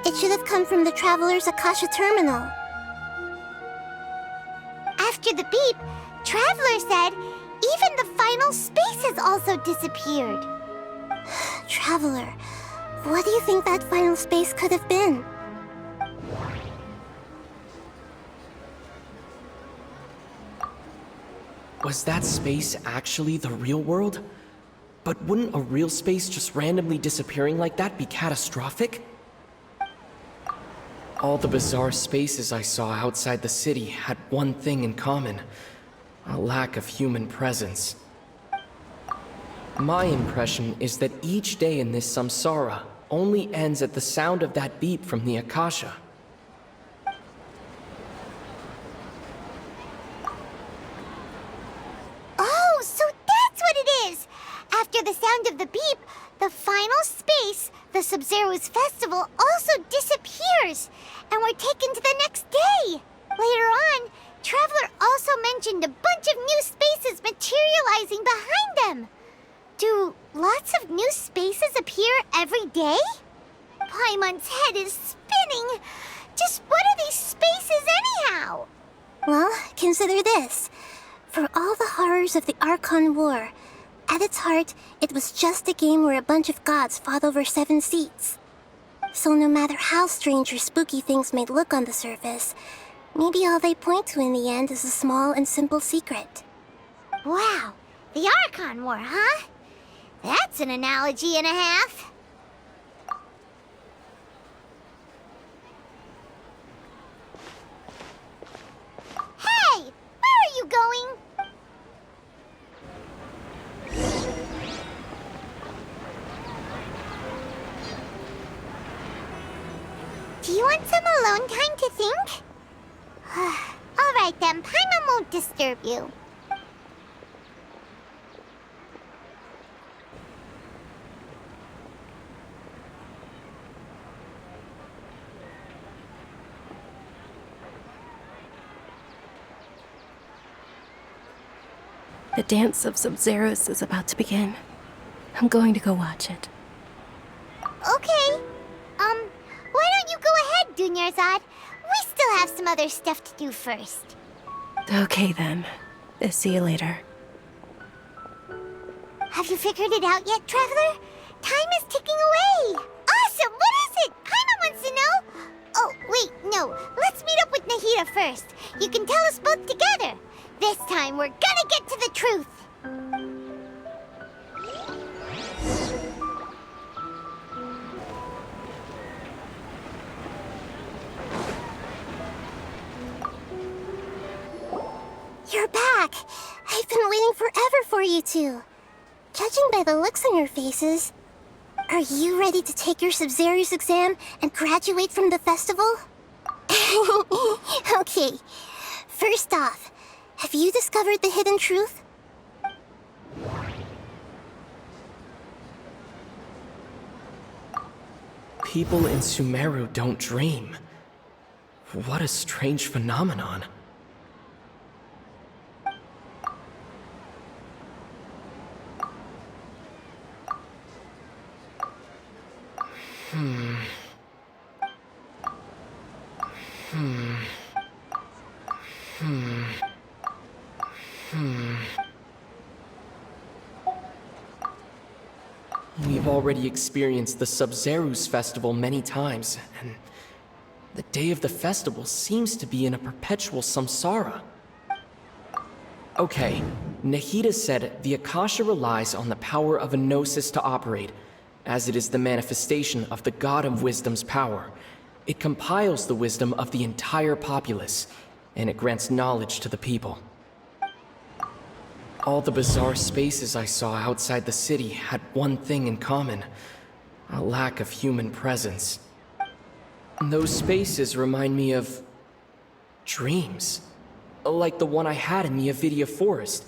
It should have come from the Traveler's Akasha terminal. After the beep, Traveler said even the final spaces also disappeared. Traveler, what do you think that final space could have been? Was that space actually the real world? But wouldn't a real space just randomly disappearing like that be catastrophic? All the bizarre spaces I saw outside the city had one thing in common. A lack of human presence. My impression is that each day in this samsara only ends at the sound of that beep from the Akasha. Oh, so that's what it is! After the sound of the beep, the final space, the Sub-Zero's festival, also disappears, and we're taken to the next day. Later on, Traveler also mentioned a bunch of new spaces materializing behind them. Do lots of new spaces appear every day? Paimon's head is spinning. Just what are these spaces anyhow? Well, consider this. For all the horrors of the Archon War, at its heart, it was just a game where a bunch of gods fought over 7 seats. So no matter how strange or spooky things may look on the surface, maybe all they point to in the end is a small and simple secret. Wow, the Archon War, huh? That's an analogy and a half. Hey, where are you going? Do you want some alone time to think? All right then, Paimon won't disturb you. The dance of Sub-Zeros is about to begin. I'm going to go watch it. Okay. Why don't you go ahead, Dunyarzad? We still have some other stuff to do first. Okay then. See you later. Have you figured it out yet, Traveler? Time is ticking away. Awesome! What is it? Paimon wants to know. Oh, wait, no. Let's meet up with Nahida first. You can tell us both together. This time, we're gonna get to the truth. You're back! I've been waiting forever for you two. Judging by the looks on your faces, are you ready to take your Sub-Zero's exam and graduate from the festival? Okay, first off, have you discovered the hidden truth? People in Sumeru don't dream. What a strange phenomenon. We've already experienced the Sub-Zero's festival many times, and the day of the festival seems to be in a perpetual samsara. Okay, Nahida said the Akasha relies on the power of a gnosis to operate, as it is the manifestation of the God of Wisdom's power. It compiles the wisdom of the entire populace, and it grants knowledge to the people. All the bizarre spaces I saw outside the city had one thing in common: a lack of human presence. Those spaces remind me of dreams, like the one I had in the Avidia Forest,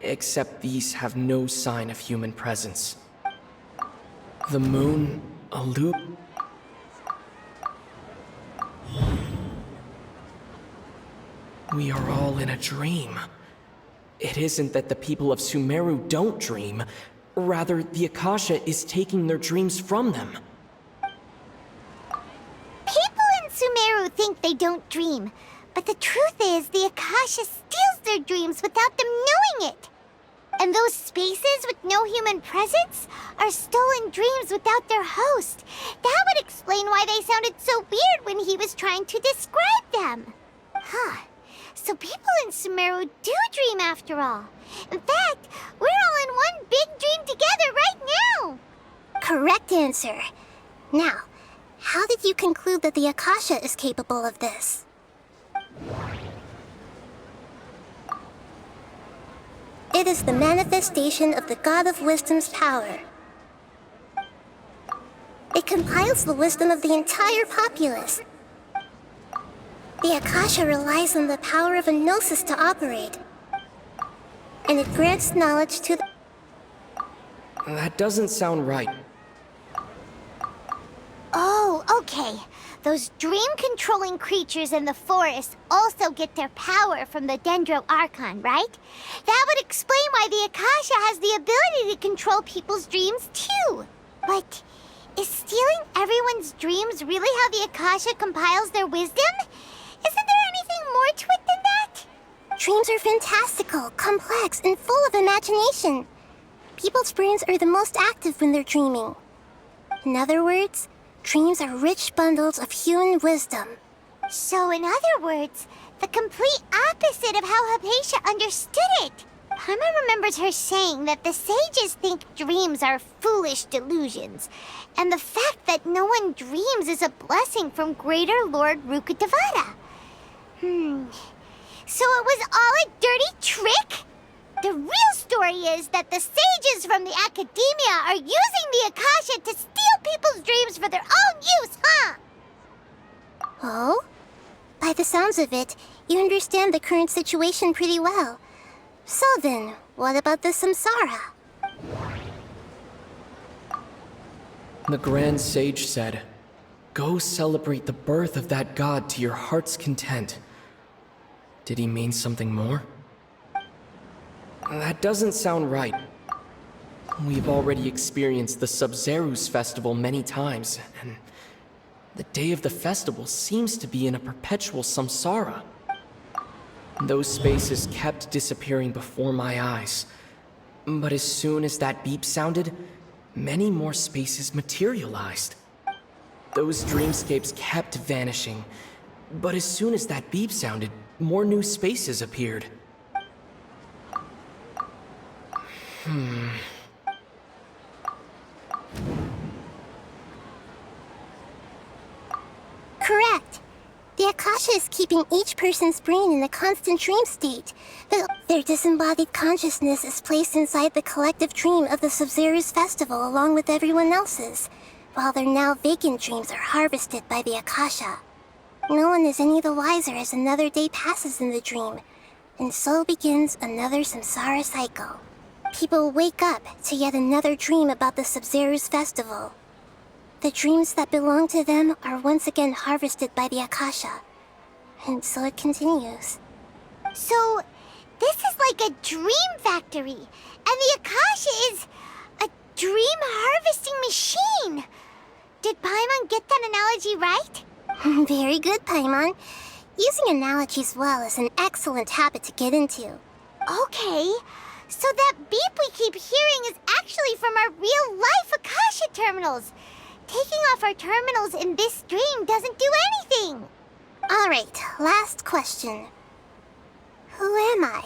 except these have no sign of human presence. The moon, a loop. We are all in a dream. It isn't that the people of Sumeru don't dream, rather the Akasha is taking their dreams from them. People in Sumeru think they don't dream, but the truth is the Akasha steals their dreams without them knowing it. And those spaces with no human presence are stolen dreams without their host. That would explain why they sounded so weird when he was trying to describe them. Huh. So people in Sumeru do dream after all. In fact, we're all in one big dream together right now. Correct answer. Now, how did you conclude that the Akasha is capable of this? It is the manifestation of the God of Wisdom's power. It compiles the wisdom of the entire populace. The Akasha relies on the power of a gnosis to operate, and it grants knowledge to the... That doesn't sound right. Oh, okay. Those dream-controlling creatures in the forest also get their power from the Dendro Archon, right? That would explain why the Akasha has the ability to control people's dreams, too. But is stealing everyone's dreams really how the Akasha compiles their wisdom? Isn't there anything more to it than that? Dreams are fantastical, complex, and full of imagination. People's brains are the most active when they're dreaming. In other words, dreams are rich bundles of human wisdom. So in other words, the complete opposite of how Hypatia understood it. Paimon remembers her saying that the sages think dreams are foolish delusions, and the fact that no one dreams is a blessing from Greater Lord Rukkhadevata. So it was all a dirty trick? The real story is that the sages from the Akademiya are using the Akasha to steal people's dreams for their own use, huh? Oh? By the sounds of it, you understand the current situation pretty well. So then, what about the samsara? The Grand Sage said, "Go celebrate the birth of that god to your heart's content." Did he mean something more? That doesn't sound right. We've already experienced the Sub-Zeru's festival many times, and the day of the festival seems to be in a perpetual samsara. Those spaces kept disappearing before my eyes. But as soon as that beep sounded, many more spaces materialized. Those dreamscapes kept vanishing, but as soon as that beep sounded, more new spaces appeared. Correct. The Akasha is keeping each person's brain in a constant dream state, but their disembodied consciousness is placed inside the collective dream of the Sub-Zeru's festival along with everyone else's, while their now vacant dreams are harvested by the Akasha. No one is any the wiser as another day passes in the dream, and so begins another samsara cycle. People wake up to yet another dream about the Sub-Zeru's festival. The dreams that belong to them are once again harvested by the Akasha, and so it continues. So, this is like a dream factory, and the Akasha is a dream harvesting machine. Did Paimon get that analogy right? Very good, Paimon. Using analogies well is an excellent habit to get into. Okay, so that beep we keep hearing is actually from our real-life Akasha terminals. Taking off our terminals in this dream doesn't do anything. All right, last question. Who am I?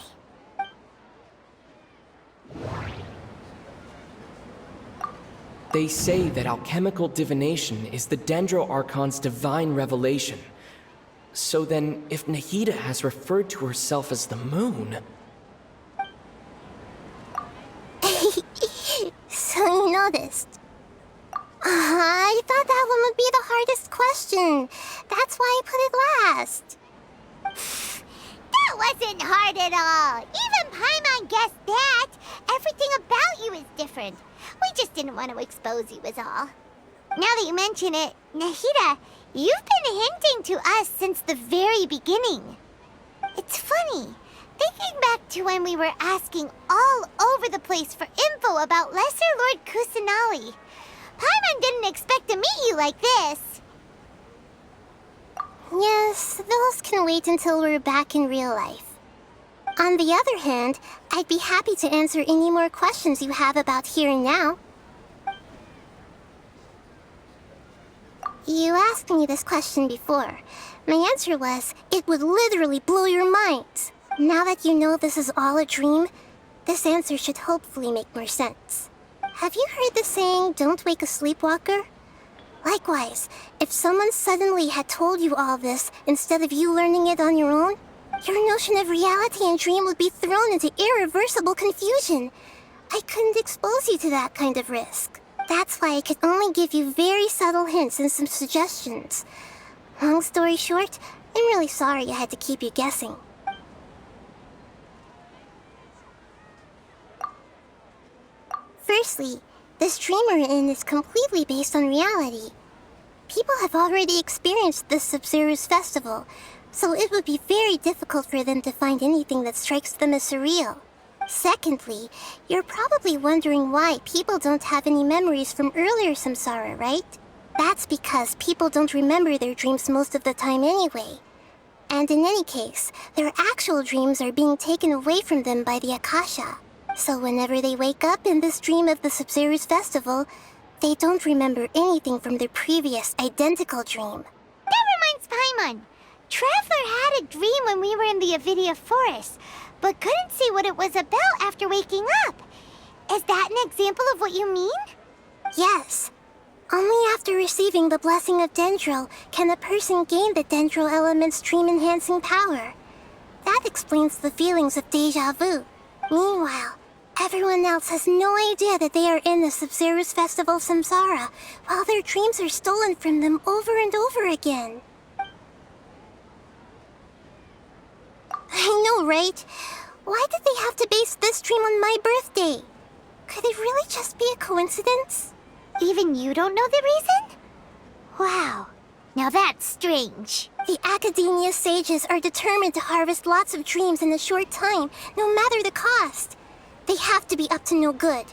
They say that alchemical divination is the Dendro Archon's divine revelation. So then, if Nahida has referred to herself as the moon... So you noticed. I thought that one would be the hardest question. That's why I put it last. That wasn't hard at all. Even Paimon guessed that. Everything about you is different. We just didn't want to expose you is all. Now that you mention it, Nahida, you've been hinting to us since the very beginning. It's funny, thinking back to when we were asking all over the place for info about Lesser Lord Kusanali. Paimon didn't expect to meet you like this. Yes, those can wait until we're back in real life. On the other hand, I'd be happy to answer any more questions you have about here and now. You asked me this question before. My answer was, it would literally blow your minds. Now that you know this is all a dream, this answer should hopefully make more sense. Have you heard the saying, "Don't wake a sleepwalker"? Likewise, if someone suddenly had told you all this instead of you learning it on your own, Your notion of reality and dream would be thrown into irreversible confusion. I couldn't expose you to that kind of risk. That's why I could only give you very subtle hints and some suggestions. Long story short, I'm really sorry I had to keep you guessing. Firstly, this dream we're in is completely based on reality. People have already experienced this Sumeru's festival, so it would be very difficult for them to find anything that strikes them as surreal. Secondly, you're probably wondering why people don't have any memories from earlier samsara, right? That's because people don't remember their dreams most of the time anyway. And in any case, their actual dreams are being taken away from them by the Akasha. So whenever they wake up in this dream of the Sumeru's festival, they don't remember anything from their previous identical dream. That reminds Paimon. Traveler had a dream when we were in the Avidia forest, but couldn't see what it was about after waking up. Is that an example of what you mean? Yes. Only after receiving the blessing of Dendril can a person gain the Dendril element's dream-enhancing power. That explains the feelings of deja vu. Meanwhile, everyone else has no idea that they are in the Sumeru's festival samsara, while their dreams are stolen from them over and over again. I know, right? Why did they have to base this dream on my birthday? Could it really just be a coincidence? Even you don't know the reason? Wow. Now that's strange. The Academia sages are determined to harvest lots of dreams in a short time, no matter the cost. They have to be up to no good.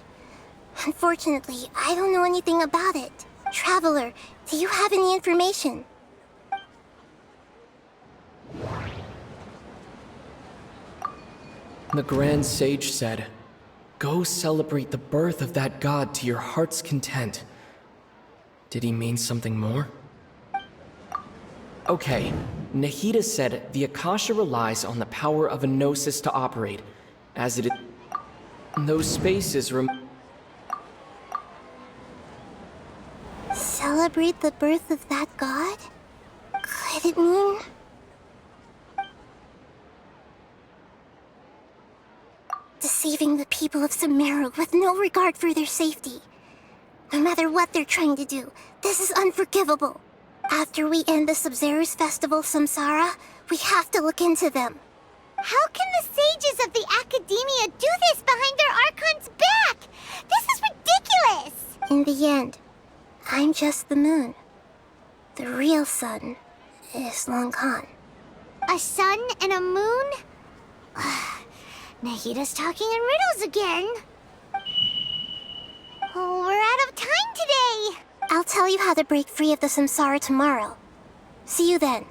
Unfortunately, I don't know anything about it. Traveler, do you have any information? The Grand Sage said, "Go celebrate the birth of that god to your heart's content." Did he mean something more? Okay, Nahida said the Akasha relies on the power of a gnosis to operate, as it is. Those spaces Celebrate the birth of that god? Could it mean... deceiving the people of Sumeru with no regard for their safety? No matter what they're trying to do, this is unforgivable. After we end the Sumeru's festival samsara, we have to look into them. How can the sages of the Academia do this behind their archon's back? This is ridiculous! In the end, I'm just the moon. The real sun is long gone. A sun and a moon? Nahida's talking in riddles again. Oh, we're out of time today. I'll tell you how to break free of the samsara tomorrow. See you then.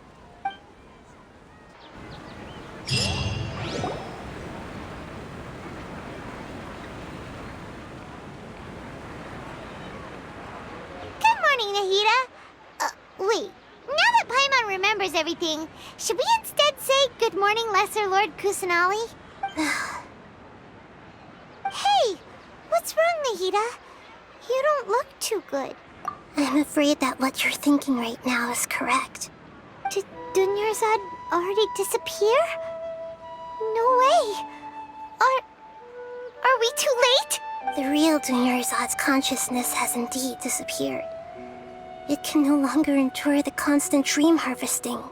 Good morning, Nahida. Wait. Now that Paimon remembers everything, should we instead say good morning, Lesser Lord Kusanali? Hey, what's wrong, Nahida? You don't look too good. I'm afraid that what you're thinking right now is correct. Did Dunyarzad already disappear? No way. Are we too late? The real Dunyarzad's consciousness has indeed disappeared. It can no longer endure the constant dream harvesting.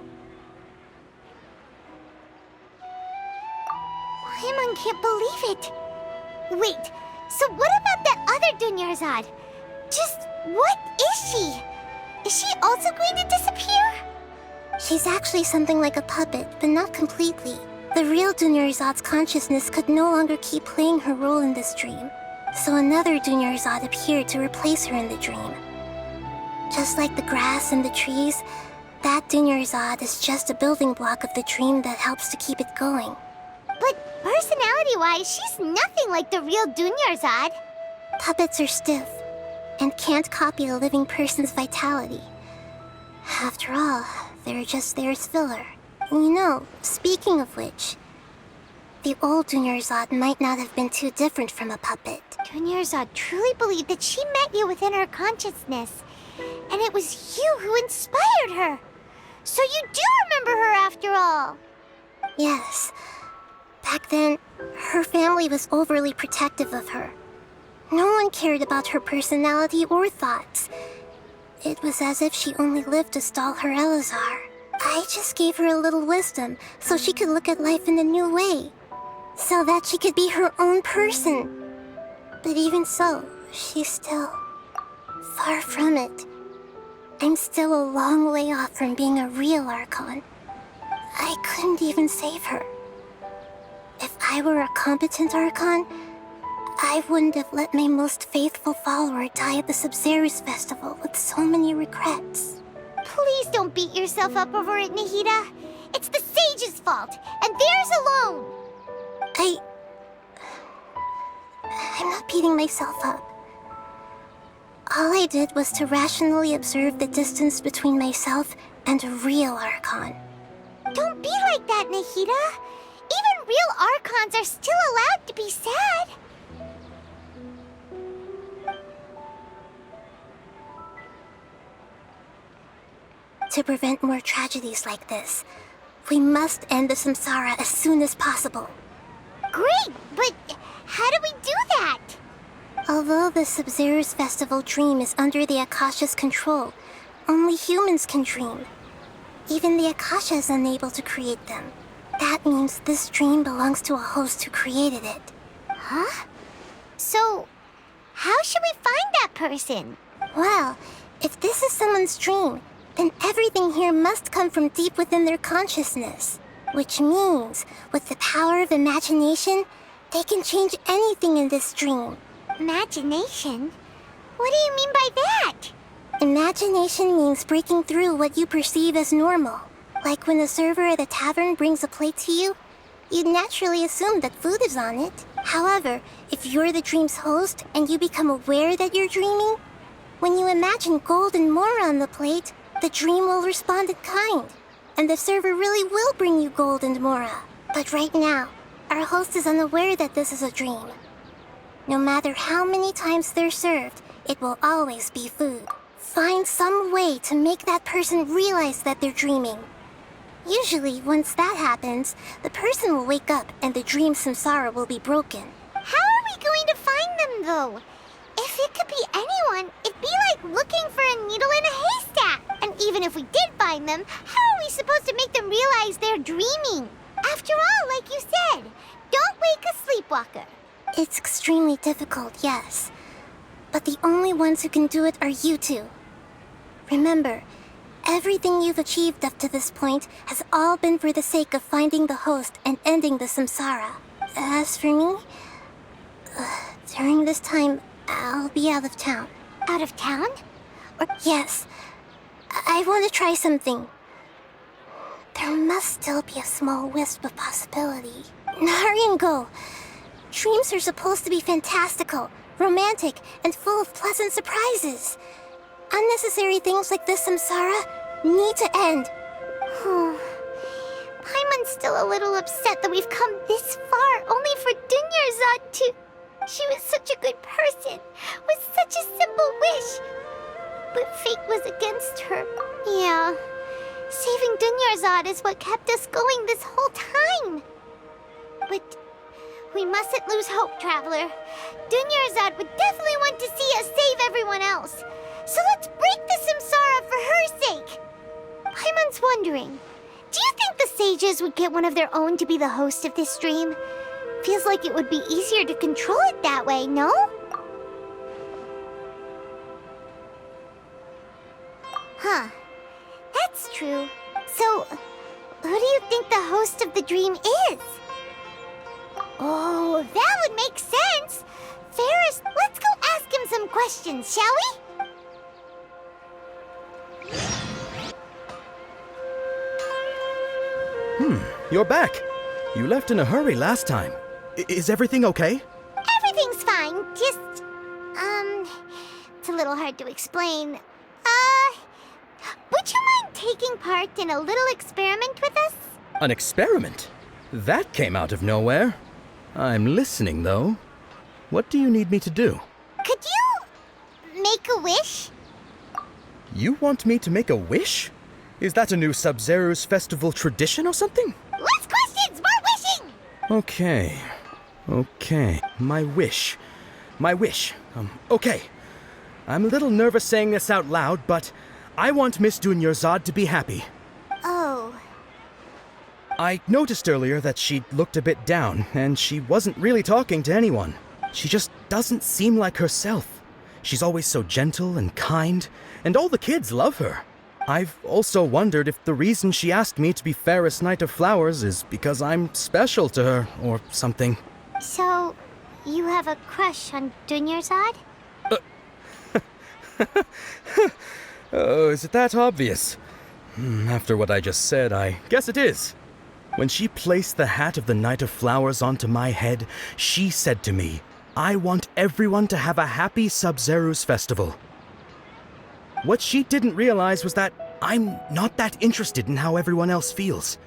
Paimon can't believe it. Wait, so what about that other Dunyarzad? Just what is she? Is she also going to disappear? She's actually something like a puppet, but not completely. The real Dunyarzad's consciousness could no longer keep playing her role in this dream. So another Dunyarzad appeared to replace her in the dream. Just like the grass and the trees, that Dunyarzad is just a building block of the dream that helps to keep it going. But personality-wise, she's nothing like the real Dunyarzad. Puppets are stiff and can't copy a living person's vitality. After all, they're just there as filler. You know, speaking of which, the old Dunyarzad might not have been too different from a puppet. Dunyarzad truly believed that she met you within her consciousness, and it was you who inspired her. So you do remember her after all. Yes. Back then, her family was overly protective of her. No one cared about her personality or thoughts. It was as if she only lived to stall her Elazar. I just gave her a little wisdom so she could look at life in a new way. So that she could be her own person. But even so, she's still far from it. I'm still a long way off from being a real archon. I couldn't even save her. If I were a competent archon, I wouldn't have let my most faithful follower die at the Sumeru festival with so many regrets. Please don't beat yourself up over it, Nahida. It's the sage's fault, and theirs alone. I'm not beating myself up. All I did was to rationally observe the distance between myself and a real archon. Don't be like that, Nahida. Even real archons are still allowed to be sad. To prevent more tragedies like this, we must end the samsara as soon as possible. Great, but how do we do that? Although the Sumeru festival dream is under the Akasha's control, only humans can dream. Even the Akasha is unable to create them. That means this dream belongs to a host who created it. Huh? So, how should we find that person? Well, if this is someone's dream, then everything here must come from deep within their consciousness. Which means, with the power of imagination, they can change anything in this dream. Imagination? What do you mean by that? Imagination means breaking through what you perceive as normal. Like when the server at a tavern brings a plate to you, you'd naturally assume that food is on it. However, if you're the dream's host and you become aware that you're dreaming, when you imagine gold and more on the plate, the dream will respond in kind. And the server really will bring you gold and mora. But right now, our host is unaware that this is a dream. No matter how many times they're served, it will always be food. Find some way to make that person realize that they're dreaming. Usually, once that happens, the person will wake up and the dream samsara will be broken. How are we going to find them, though? If it could be anyone, it'd be like looking for a needle in a haystack. And even if we did find them, how are we supposed to make them realize they're dreaming? After all, like you said, don't wake a sleepwalker. It's extremely difficult, yes. But the only ones who can do it are you two. Remember, everything you've achieved up to this point has all been for the sake of finding the host and ending the samsara. As for me, during this time, I'll be out of town. Out of town? Yes. I want to try something. There must still be a small wisp of possibility. Hurry and go. Dreams are supposed to be fantastical, romantic, and full of pleasant surprises. Unnecessary things like this samsara need to end. Paimon's still a little upset that we've come this far only for Dunyarzad to... She was such a good person, with such a simple wish. But fate was against her. Yeah. Saving Dunyarzad is what kept us going this whole time. But we mustn't lose hope, Traveler. Dunyarzad would definitely want to see us save everyone else. So let's break the samsara for her sake. Paimon's wondering, do you think the sages would get one of their own to be the host of this dream? Feels like it would be easier to control it that way, no? Huh. That's true. So, who do you think the host of the dream is? Oh, that would make sense. Ferris, let's go ask him some questions, shall we? You're back. You left in a hurry last time. Is everything okay? Everything's fine. Just, it's a little hard to explain. Would you mind taking part in a little experiment with us? An experiment? That came out of nowhere. I'm listening, though. What do you need me to do? Could you make a wish? You want me to make a wish? Is that a new Sumeru festival tradition or something? Less questions! Okay. My wish. Okay. I'm a little nervous saying this out loud, but I want Miss Dunyarzad to be happy. Oh. I noticed earlier that she looked a bit down, and she wasn't really talking to anyone. She just doesn't seem like herself. She's always so gentle and kind, and all the kids love her. I've also wondered if the reason she asked me to be Fairest Knight of Flowers is because I'm special to her, or something. So, you have a crush on Dunyarzad? Oh, is it that obvious? After what I just said, I guess it is. When she placed the hat of the Knight of Flowers onto my head, she said to me, "I want everyone to have a happy Sub-Zeru's festival." What she didn't realize was that I'm not that interested in how everyone else feels.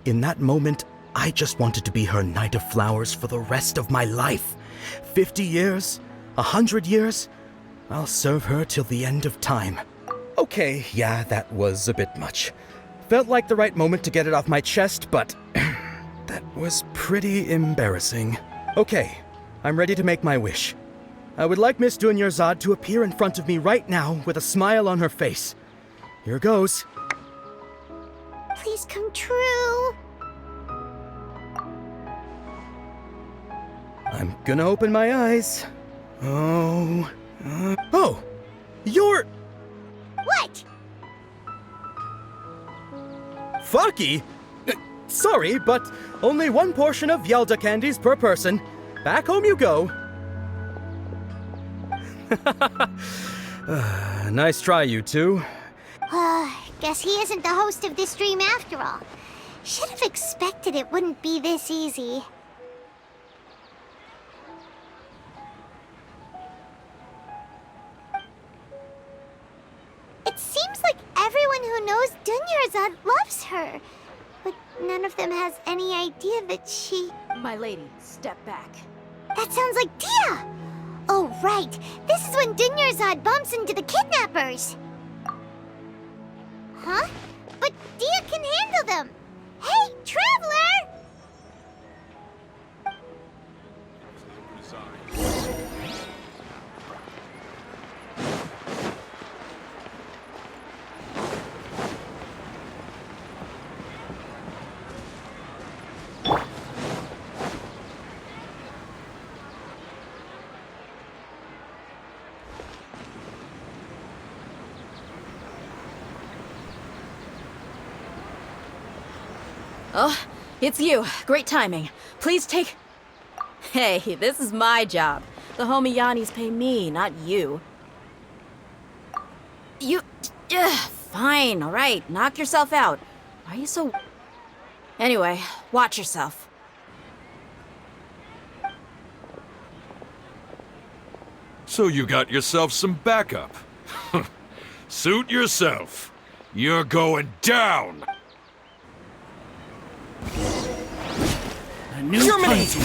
In that moment, I just wanted to be her Knight of Flowers for the rest of my life. 50 years? 100 years? I'll serve her till the end of time. Okay, yeah, that was a bit much. Felt like the right moment to get it off my chest, but that was pretty embarrassing. Okay, I'm ready to make my wish. I would like Miss Dunyarzad to appear in front of me right now with a smile on her face. Here goes. Please come true. I'm gonna open my eyes. Oh, you're... What? Faki? Sorry, but only one portion of Yalda candies per person. Back home you go. Nice try, you two. Guess he isn't the host of this dream after all. Should have expected it wouldn't be this easy. It seems like everyone who knows Dunyarzad loves her. But none of them has any idea that she... My lady, step back. That sounds like Dia! Oh, right. This is when Dunyarzad bumps into the kidnappers. Huh? But Dia can handle them. Hey, Traveler! Oh, it's you. Great timing. Please take... Hey, this is my job. The homie Yannis pay me, not you. You... fine, alright. Knock yourself out. Why are you so... Anyway, watch yourself. So you got yourself some backup. Suit yourself. You're going down! A new punch.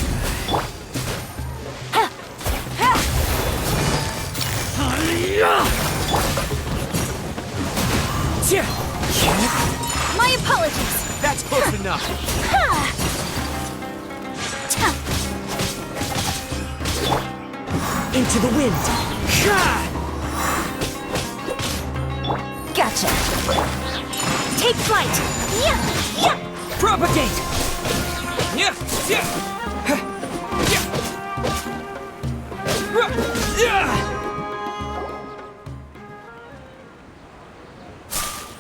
My apologies! That's close enough. Into the wind. Gotcha. Take flight. Yeah. Propagate!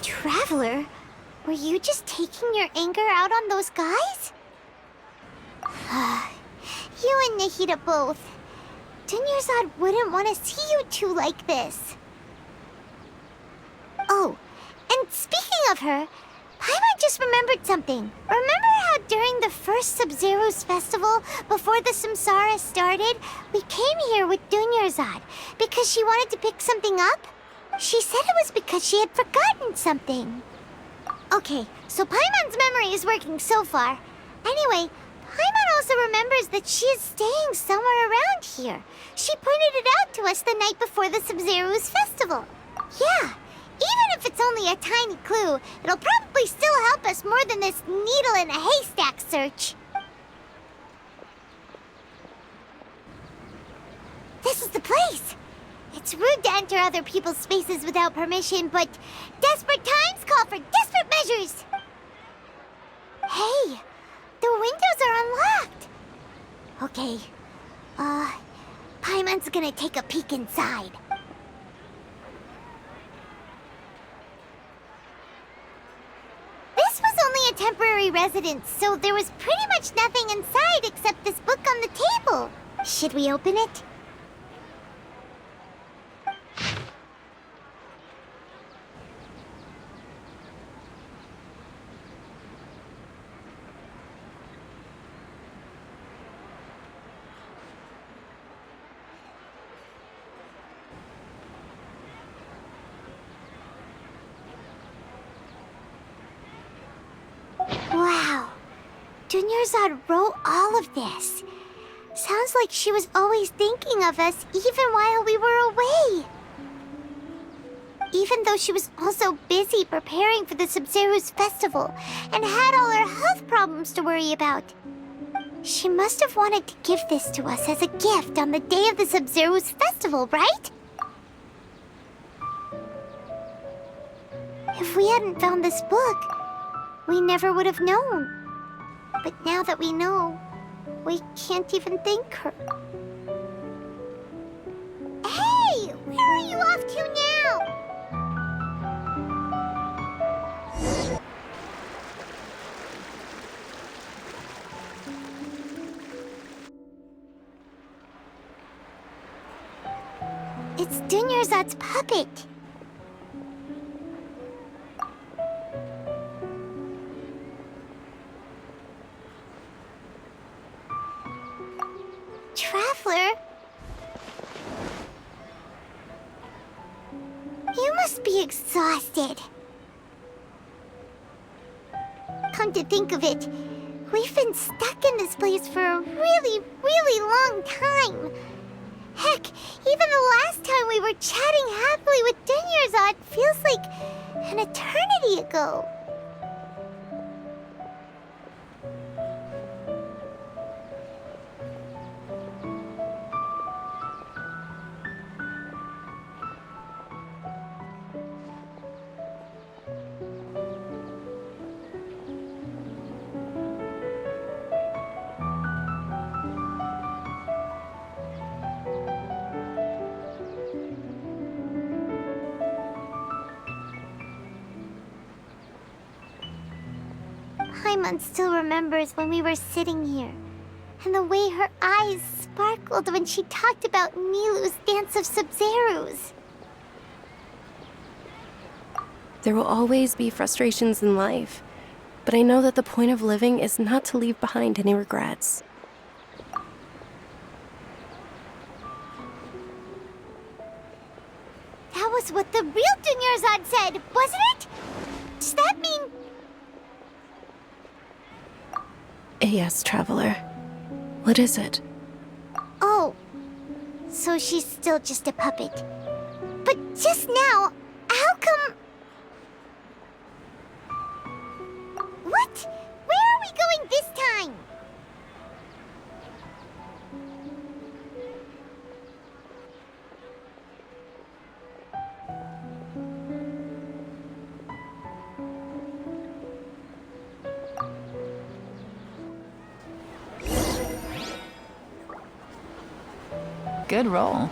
Traveler, were you just taking your anger out on those guys? You and Nahida both. Dunyarzad wouldn't want to see you two like this. Oh, and speaking of her, Paimon just remembered something. Remember how during the first Sub-Zeru's festival, before the Samsara started, we came here with Dunyarzad because she wanted to pick something up? She said it was because she had forgotten something. Okay, so Paimon's memory is working so far. Anyway, Paimon also remembers that she is staying somewhere around here. She pointed it out to us the night before the Sub-Zeru's festival. Yeah. Even if it's only a tiny clue, it'll probably still help us more than this needle in a haystack search. This is the place! It's rude to enter other people's spaces without permission, but desperate times call for desperate measures! Hey! The windows are unlocked! Okay, Paimon's gonna take a peek inside. This was only a temporary residence, so there was pretty much nothing inside except this book on the table. Should we open it? Wow. Dunyarzad wrote all of this. Sounds like she was always thinking of us even while we were away. Even though she was also busy preparing for the Sumeru's festival and had all her health problems to worry about. She must have wanted to give this to us as a gift on the day of the Sumeru's festival, right? If we hadn't found this book, we never would have known. But now that we know, we can't even thank her. Hey! Where are you off to now? It's Dunyarzad's puppet. Traveler? You must be exhausted. Come to think of it, we've been stuck in this place for a really, really long time. Heck, even the last time we were chatting happily with Dunyarzad feels like an eternity ago. Paimon still remembers when we were sitting here, and the way her eyes sparkled when she talked about Nilou's Dance of Sub-Zerus. There will always be frustrations in life, but I know that the point of living is not to leave behind any regrets. That was what the real Dunyarzad said, wasn't it? Does that mean... Yes, Traveler. What is it? Oh, so she's still just a puppet. But just now, how come... What? Where are we going this time? Good roll.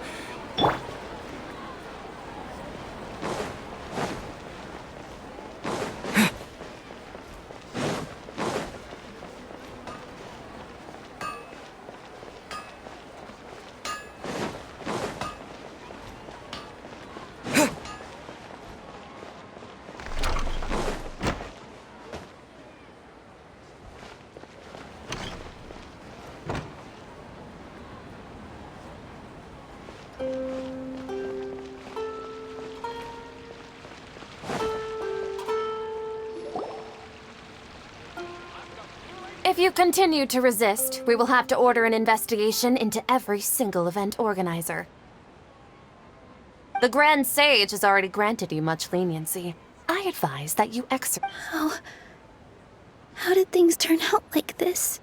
If you continue to resist, we will have to order an investigation into every single event organizer. The Grand Sage has already granted you much leniency. I advise that you exercise. How did things turn out like this?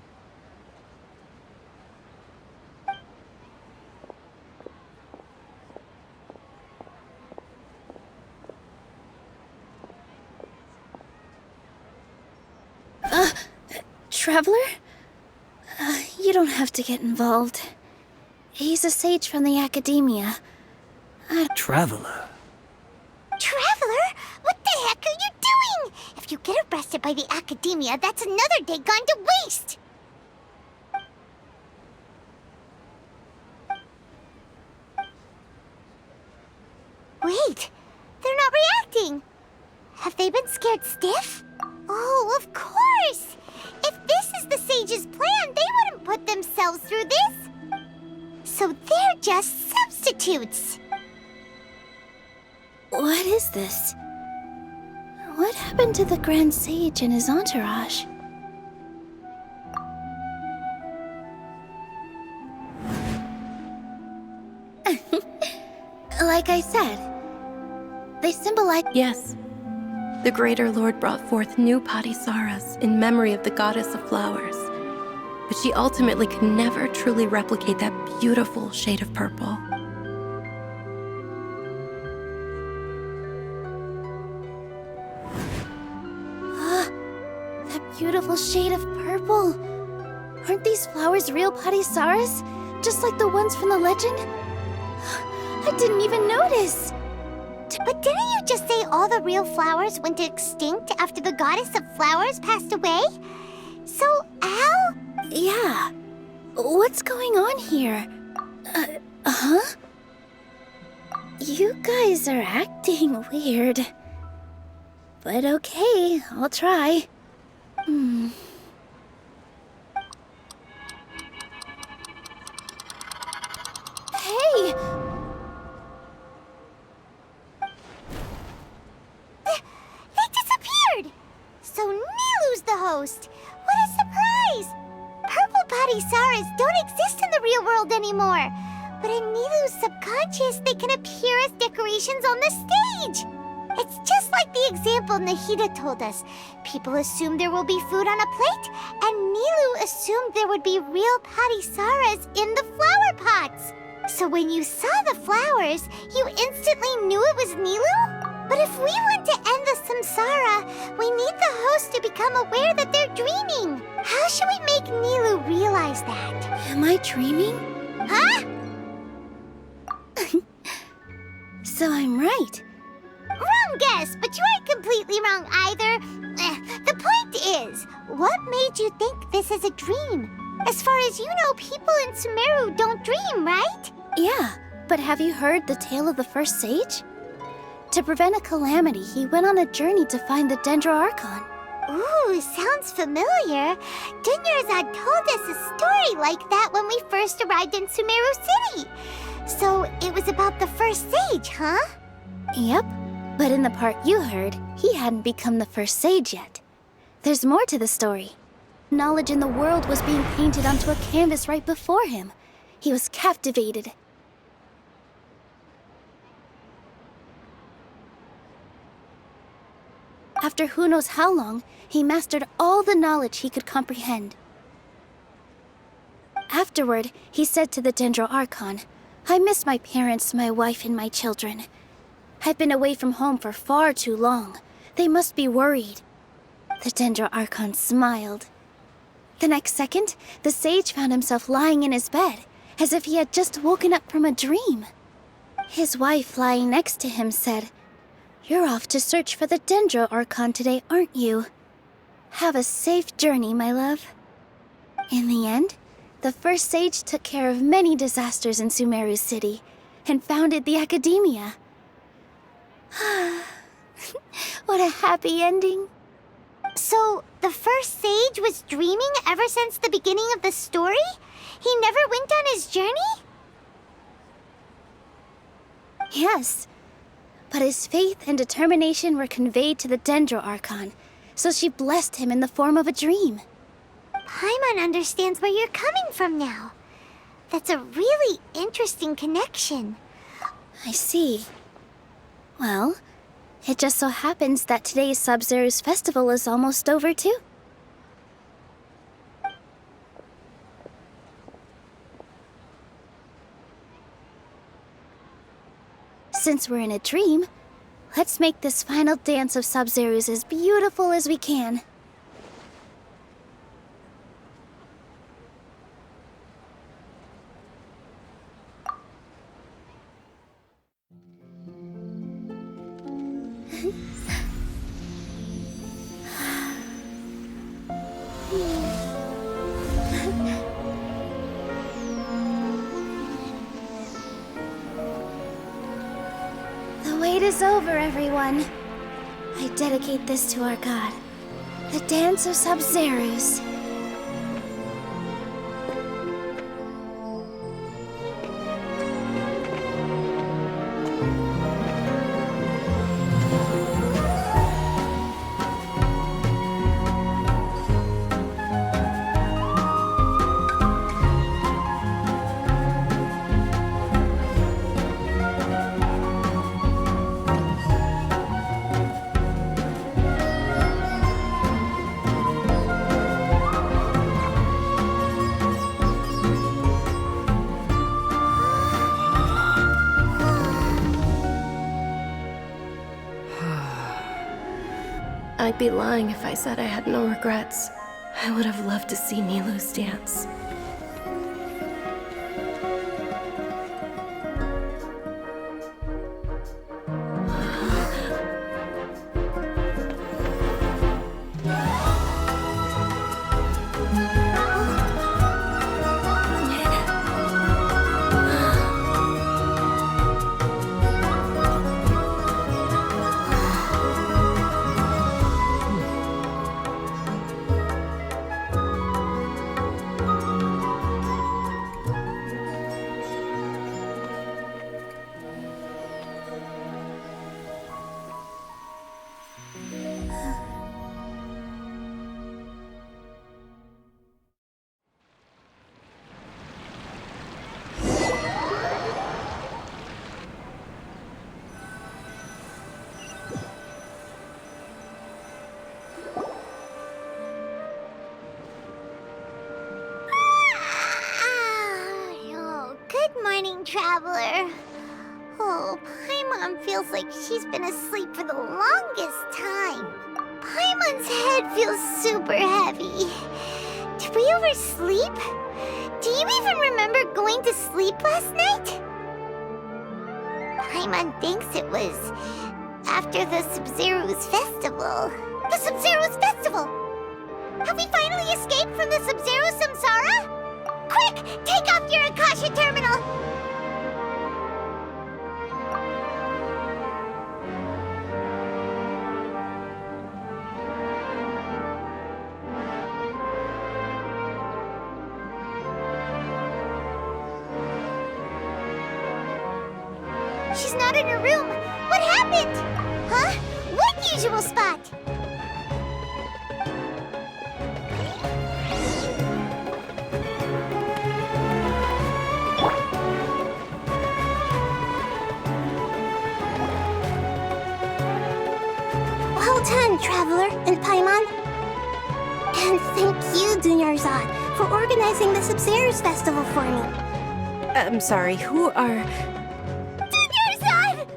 Traveler? You don't have to get involved. He's a sage from the Academia. Traveler? Traveler? What the heck are you doing? If you get arrested by the Academia, that's another day gone to waste! Wait, they're not reacting. Have they been scared stiff? Oh, of course! If this is the sage's plan, they wouldn't put themselves through this. So they're just substitutes. What is this? What happened to the Grand Sage and his entourage? Like I said, they symbolize... Yes. The Greater Lord brought forth new Padisaras in memory of the Goddess of Flowers. But she ultimately could never truly replicate that beautiful shade of purple. That beautiful shade of purple. Aren't these flowers real Padisaras? Just like the ones from the legend? I didn't even notice. But didn't you just say all the real flowers went extinct after the Goddess of Flowers passed away? So, Al? Yeah. What's going on here? Huh? You guys are acting weird. But okay, I'll try. Hey! They disappeared! So Nilu's the host! What a surprise! Purple Padisaras don't exist in the real world anymore. But in Nilu's subconscious, they can appear as decorations on the stage. It's just like the example Nahida told us. People assume there will be food on a plate, and Nilu assumed there would be real Padisaras in the flower pots. So when you saw the flowers, you instantly knew it was Nilu? But if we want to end the samsara, we need the host to become aware that they're dreaming. How should we make Nilu realize that? Am I dreaming? Huh? So I'm right. Wrong guess, but you aren't completely wrong either. The point is, what made you think this is a dream? As far as you know, people in Sumeru don't dream, right? Yeah, but have you heard the tale of the first sage? To prevent a calamity, he went on a journey to find the Dendro Archon. Ooh, sounds familiar. Dunyarzad told us a story like that when we first arrived in Sumeru City. So it was about the first sage, huh? Yep, but in the part you heard, he hadn't become the first sage yet. There's more to the story. Knowledge in the world was being painted onto a canvas right before him. He was captivated. After who knows how long, he mastered all the knowledge he could comprehend. Afterward, he said to the Dendro Archon, "I miss my parents, my wife, and my children. I've been away from home for far too long. They must be worried." The Dendro Archon smiled. The next second, the sage found himself lying in his bed, as if he had just woken up from a dream. His wife, lying next to him, said, "You're off to search for the Dendro Archon today, aren't you? Have a safe journey, my love." In the end, the first sage took care of many disasters in Sumeru City and founded the Academia. What a happy ending. So, the first sage was dreaming ever since the beginning of the story? He never went on his journey? Yes, but his faith and determination were conveyed to the Dendro Archon, so she blessed him in the form of a dream. Paimon understands where you're coming from now. That's a really interesting connection. I see. Well, it just so happens that today's Sub-Zero's festival is almost over too. Since we're in a dream, let's make this final dance of Sub-Zero's as beautiful as we can. The wait is over, everyone. I dedicate this to our god, the Dance of Sub-Zerus. I'd be lying if I said I had no regrets. I would have loved to see Nilou's dance. Traveler. Oh, Paimon feels like she's been asleep for the longest time. Paimon's head feels super heavy. Did we oversleep? Do you even remember going to sleep last night? Paimon thinks it was after the Sub-Zeru's festival. The Sub-Zeru's festival! Have we finally escaped from the Sub-Zeru samsara? Quick, take off your Akasha terminal! She's not in her room. What happened? Huh? What usual spot? Well done, Traveler and Paimon. And thank you, Dunyarzad, for organizing the Sub-Zeru's festival for me. I'm sorry, who are... Dunyarzad!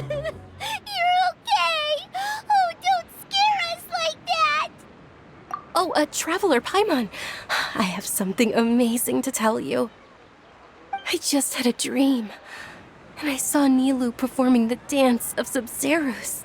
You're okay! Oh, don't scare us like that! Oh, Traveler Paimon. I have something amazing to tell you. I just had a dream, and I saw Nilou performing the Dance of Sub-Zerus.